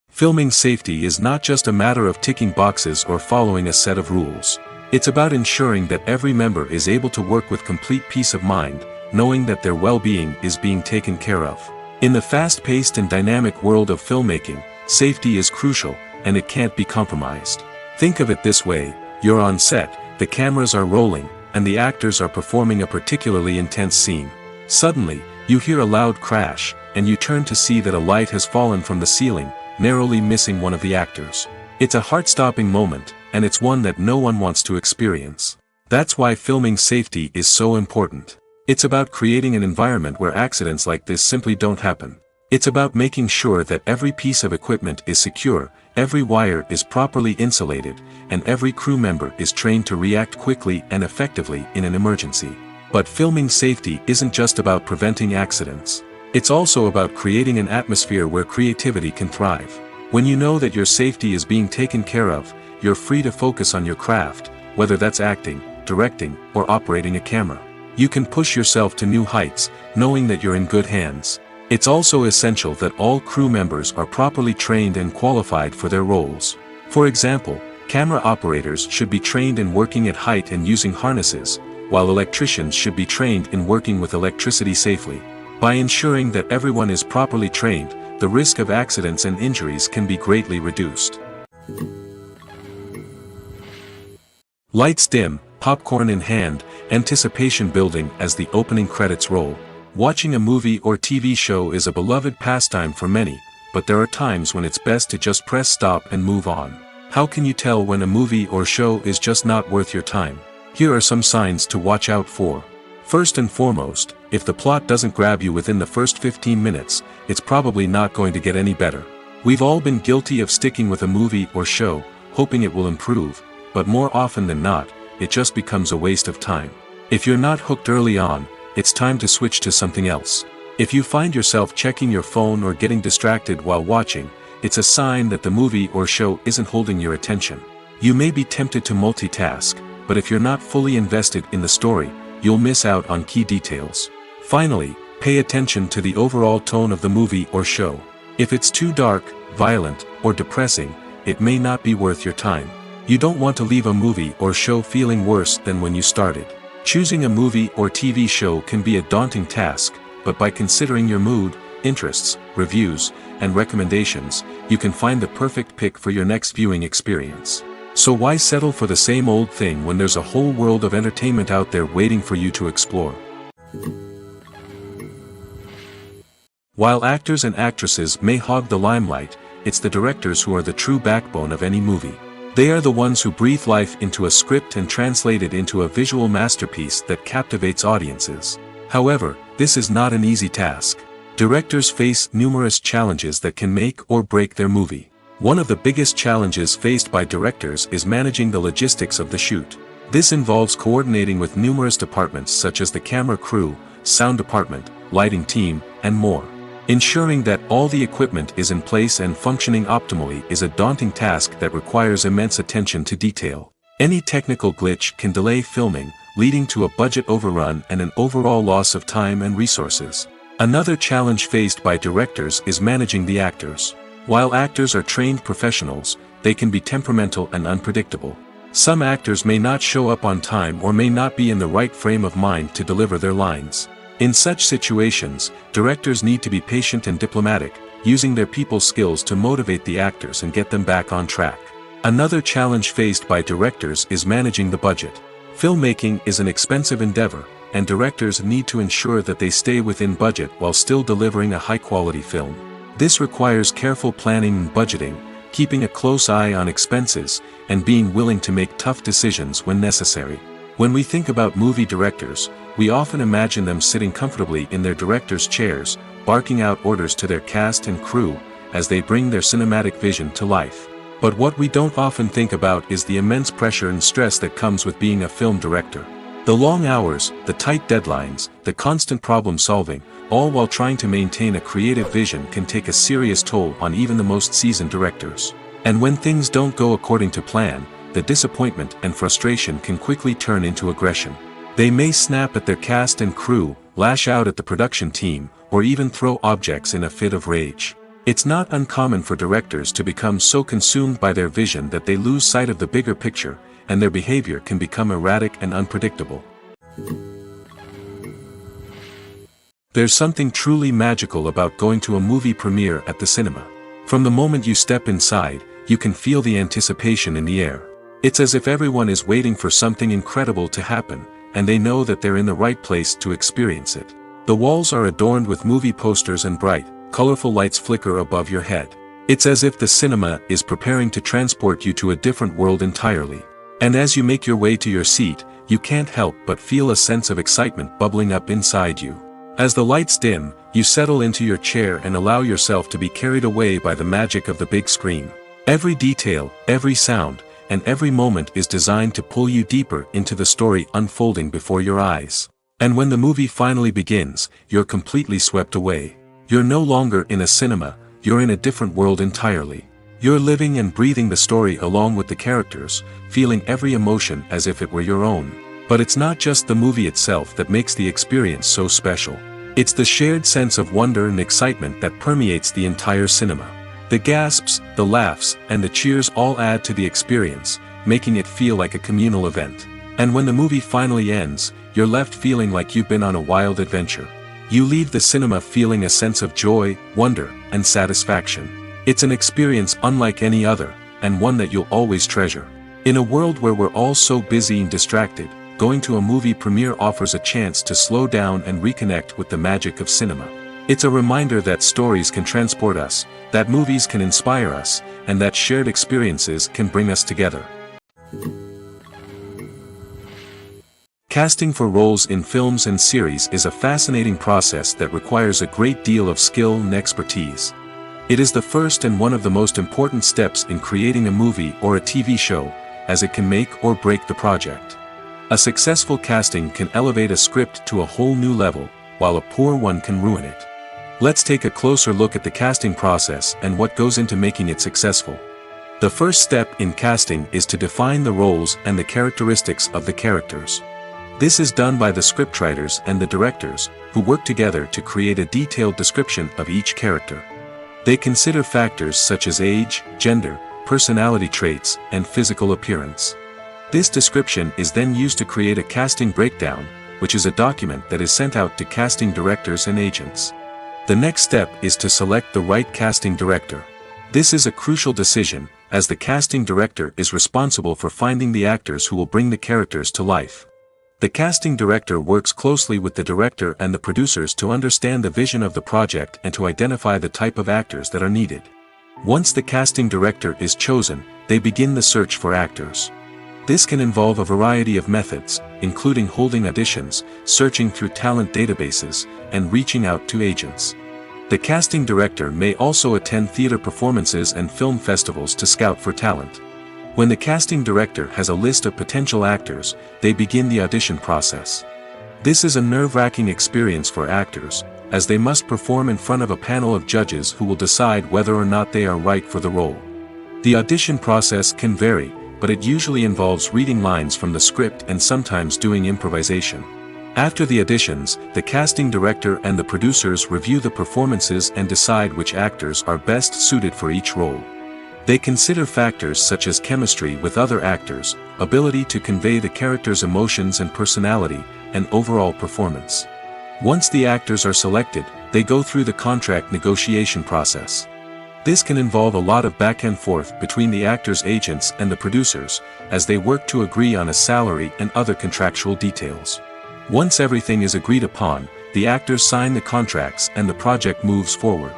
Filming safety is not just a matter of ticking boxes or following a set of rules. It's about ensuring that every member is able to work with complete peace of mind, knowing that their well-being is being taken care of. In the fast-paced and dynamic world of filmmaking, safety is crucial, and it can't be compromised. Think of it this way: you're on set, the cameras are rolling, and the actors are performing a particularly intense scene. Suddenly, you hear a loud crash, and you turn to see that a light has fallen from the ceiling, narrowly missing one of the actors. It's a heart-stopping moment, and it's one that no one wants to experience. That's why filming safety is so important. It's about creating an environment where accidents like this simply don't happen. It's about making sure that every piece of equipment is secure, every wire is properly insulated, and every crew member is trained to react quickly and effectively in an emergency. But filming safety isn't just about preventing accidents. It's also about creating an atmosphere where creativity can thrive. When you know that your safety is being taken care of, you're free to focus on your craft, whether that's acting, directing, or operating a camera. You can push yourself to new heights, knowing that you're in good hands. It's also essential that all crew members are properly trained and qualified for their roles. For example, camera operators should be trained in working at height and using harnesses, while electricians should be trained in working with electricity safely. By ensuring that everyone is properly trained, the risk of accidents and injuries can be greatly reduced. Lights dim, popcorn in hand, anticipation building as the opening credits roll. Watching a movie or TV show is a beloved pastime for many, but there are times when it's best to just press stop and move on. How can you tell when a movie or show is just not worth your time? Here are some signs to watch out for. First and foremost, if the plot doesn't grab you within the first 15 minutes, it's probably not going to get any better. We've all been guilty of sticking with a movie or show, hoping it will improve, but more often than not, it just becomes a waste of time. If you're not hooked early on, it's time to switch to something else. If you find yourself checking your phone or getting distracted while watching, it's a sign that the movie or show isn't holding your attention. You may be tempted to multitask, but if you're not fully invested in the story, you'll miss out on key details. Finally, pay attention to the overall tone of the movie or show. If it's too dark, violent, or depressing, it may not be worth your time. You don't want to leave a movie or show feeling worse than when you started. Choosing a movie or TV show can be a daunting task, but by considering your mood, interests, reviews, and recommendations, you can find the perfect pick for your next viewing experience. So why settle for the same old thing when there's a whole world of entertainment out there waiting for you to explore? While actors and actresses may hog the limelight, it's the directors who are the true backbone of any movie. They are the ones who breathe life into a script and translate it into a visual masterpiece that captivates audiences. However, this is not an easy task. Directors face numerous challenges that can make or break their movie. One of the biggest challenges faced by directors is managing the logistics of the shoot. This involves coordinating with numerous departments such as the camera crew, sound department, lighting team, and more. Ensuring that all the equipment is in place and functioning optimally is a daunting task that requires immense attention to detail. Any technical glitch can delay filming, leading to a budget overrun and an overall loss of time and resources. Another challenge faced by directors is managing the actors. While actors are trained professionals, they can be temperamental and unpredictable. Some actors may not show up on time or may not be in the right frame of mind to deliver their lines. In such situations, directors need to be patient and diplomatic, using their people skills to motivate the actors and get them back on track. Another challenge faced by directors is managing the budget. Filmmaking is an expensive endeavor, and directors need to ensure that they stay within budget while still delivering a high-quality film. This requires careful planning and budgeting, keeping a close eye on expenses, and being willing to make tough decisions when necessary. When we think about movie directors, we often imagine them sitting comfortably in their director's chairs, barking out orders to their cast and crew, as they bring their cinematic vision to life. But what we don't often think about is the immense pressure and stress that comes with being a film director. The long hours, the tight deadlines, the constant problem solving, all while trying to maintain a creative vision can take a serious toll on even the most seasoned directors. And when things don't go according to plan, the disappointment and frustration can quickly turn into aggression. They may snap at their cast and crew, lash out at the production team, or even throw objects in a fit of rage. It's not uncommon for directors to become so consumed by their vision that they lose sight of the bigger picture, and their behavior can become erratic and unpredictable. There's something truly magical about going to a movie premiere at the cinema. From the moment you step inside, you can feel the anticipation in the air. It's as if everyone is waiting for something incredible to happen, and they know that they're in the right place to experience it. The walls are adorned with movie posters and bright, colorful lights flicker above your head. It's as if the cinema is preparing to transport you to a different world entirely. And as you make your way to your seat, you can't help but feel a sense of excitement bubbling up inside you. As the lights dim, you settle into your chair and allow yourself to be carried away by the magic of the big screen. Every detail, every sound, and every moment is designed to pull you deeper into the story unfolding before your eyes. And when the movie finally begins, you're completely swept away. You're no longer in a cinema, you're in a different world entirely. You're living and breathing the story along with the characters, feeling every emotion as if it were your own. But it's not just the movie itself that makes the experience so special. It's the shared sense of wonder and excitement that permeates the entire cinema. The gasps, the laughs, and the cheers all add to the experience, making it feel like a communal event. And when the movie finally ends, you're left feeling like you've been on a wild adventure. You leave the cinema feeling a sense of joy, wonder, and satisfaction. It's an experience unlike any other, and one that you'll always treasure. In a world where we're all so busy and distracted, going to a movie premiere offers a chance to slow down and reconnect with the magic of cinema. It's a reminder that stories can transport us, that movies can inspire us, and that shared experiences can bring us together. Casting for roles in films and series is a fascinating process that requires a great deal of skill and expertise. It is the first and one of the most important steps in creating a movie or a TV show, as it can make or break the project. A successful casting can elevate a script to a whole new level, while a poor one can ruin it. Let's take a closer look at the casting process and what goes into making it successful. The first step in casting is to define the roles and the characteristics of the characters. This is done by the scriptwriters and the directors, who work together to create a detailed description of each character. They consider factors such as age, gender, personality traits, and physical appearance. This description is then used to create a casting breakdown, which is a document that is sent out to casting directors and agents. The next step is to select the right casting director. This is a crucial decision, as the casting director is responsible for finding the actors who will bring the characters to life. The casting director works closely with the director and the producers to understand the vision of the project and to identify the type of actors that are needed. Once the casting director is chosen, they begin the search for actors. This can involve a variety of methods, including holding auditions, searching through talent databases, and reaching out to agents. The casting director may also attend theater performances and film festivals to scout for talent. When the casting director has a list of potential actors, they begin the audition process. This is a nerve-wracking experience for actors, as they must perform in front of a panel of judges who will decide whether or not they are right for the role. The audition process can vary, but it usually involves reading lines from the script and sometimes doing improvisation. After the auditions, the casting director and the producers review the performances and decide which actors are best suited for each role. They consider factors such as chemistry with other actors, ability to convey the character's emotions and personality, and overall performance. Once the actors are selected, they go through the contract negotiation process. This can involve a lot of back and forth between the actors' agents and the producers, as they work to agree on a salary and other contractual details. Once everything is agreed upon, the actors sign the contracts and the project moves forward.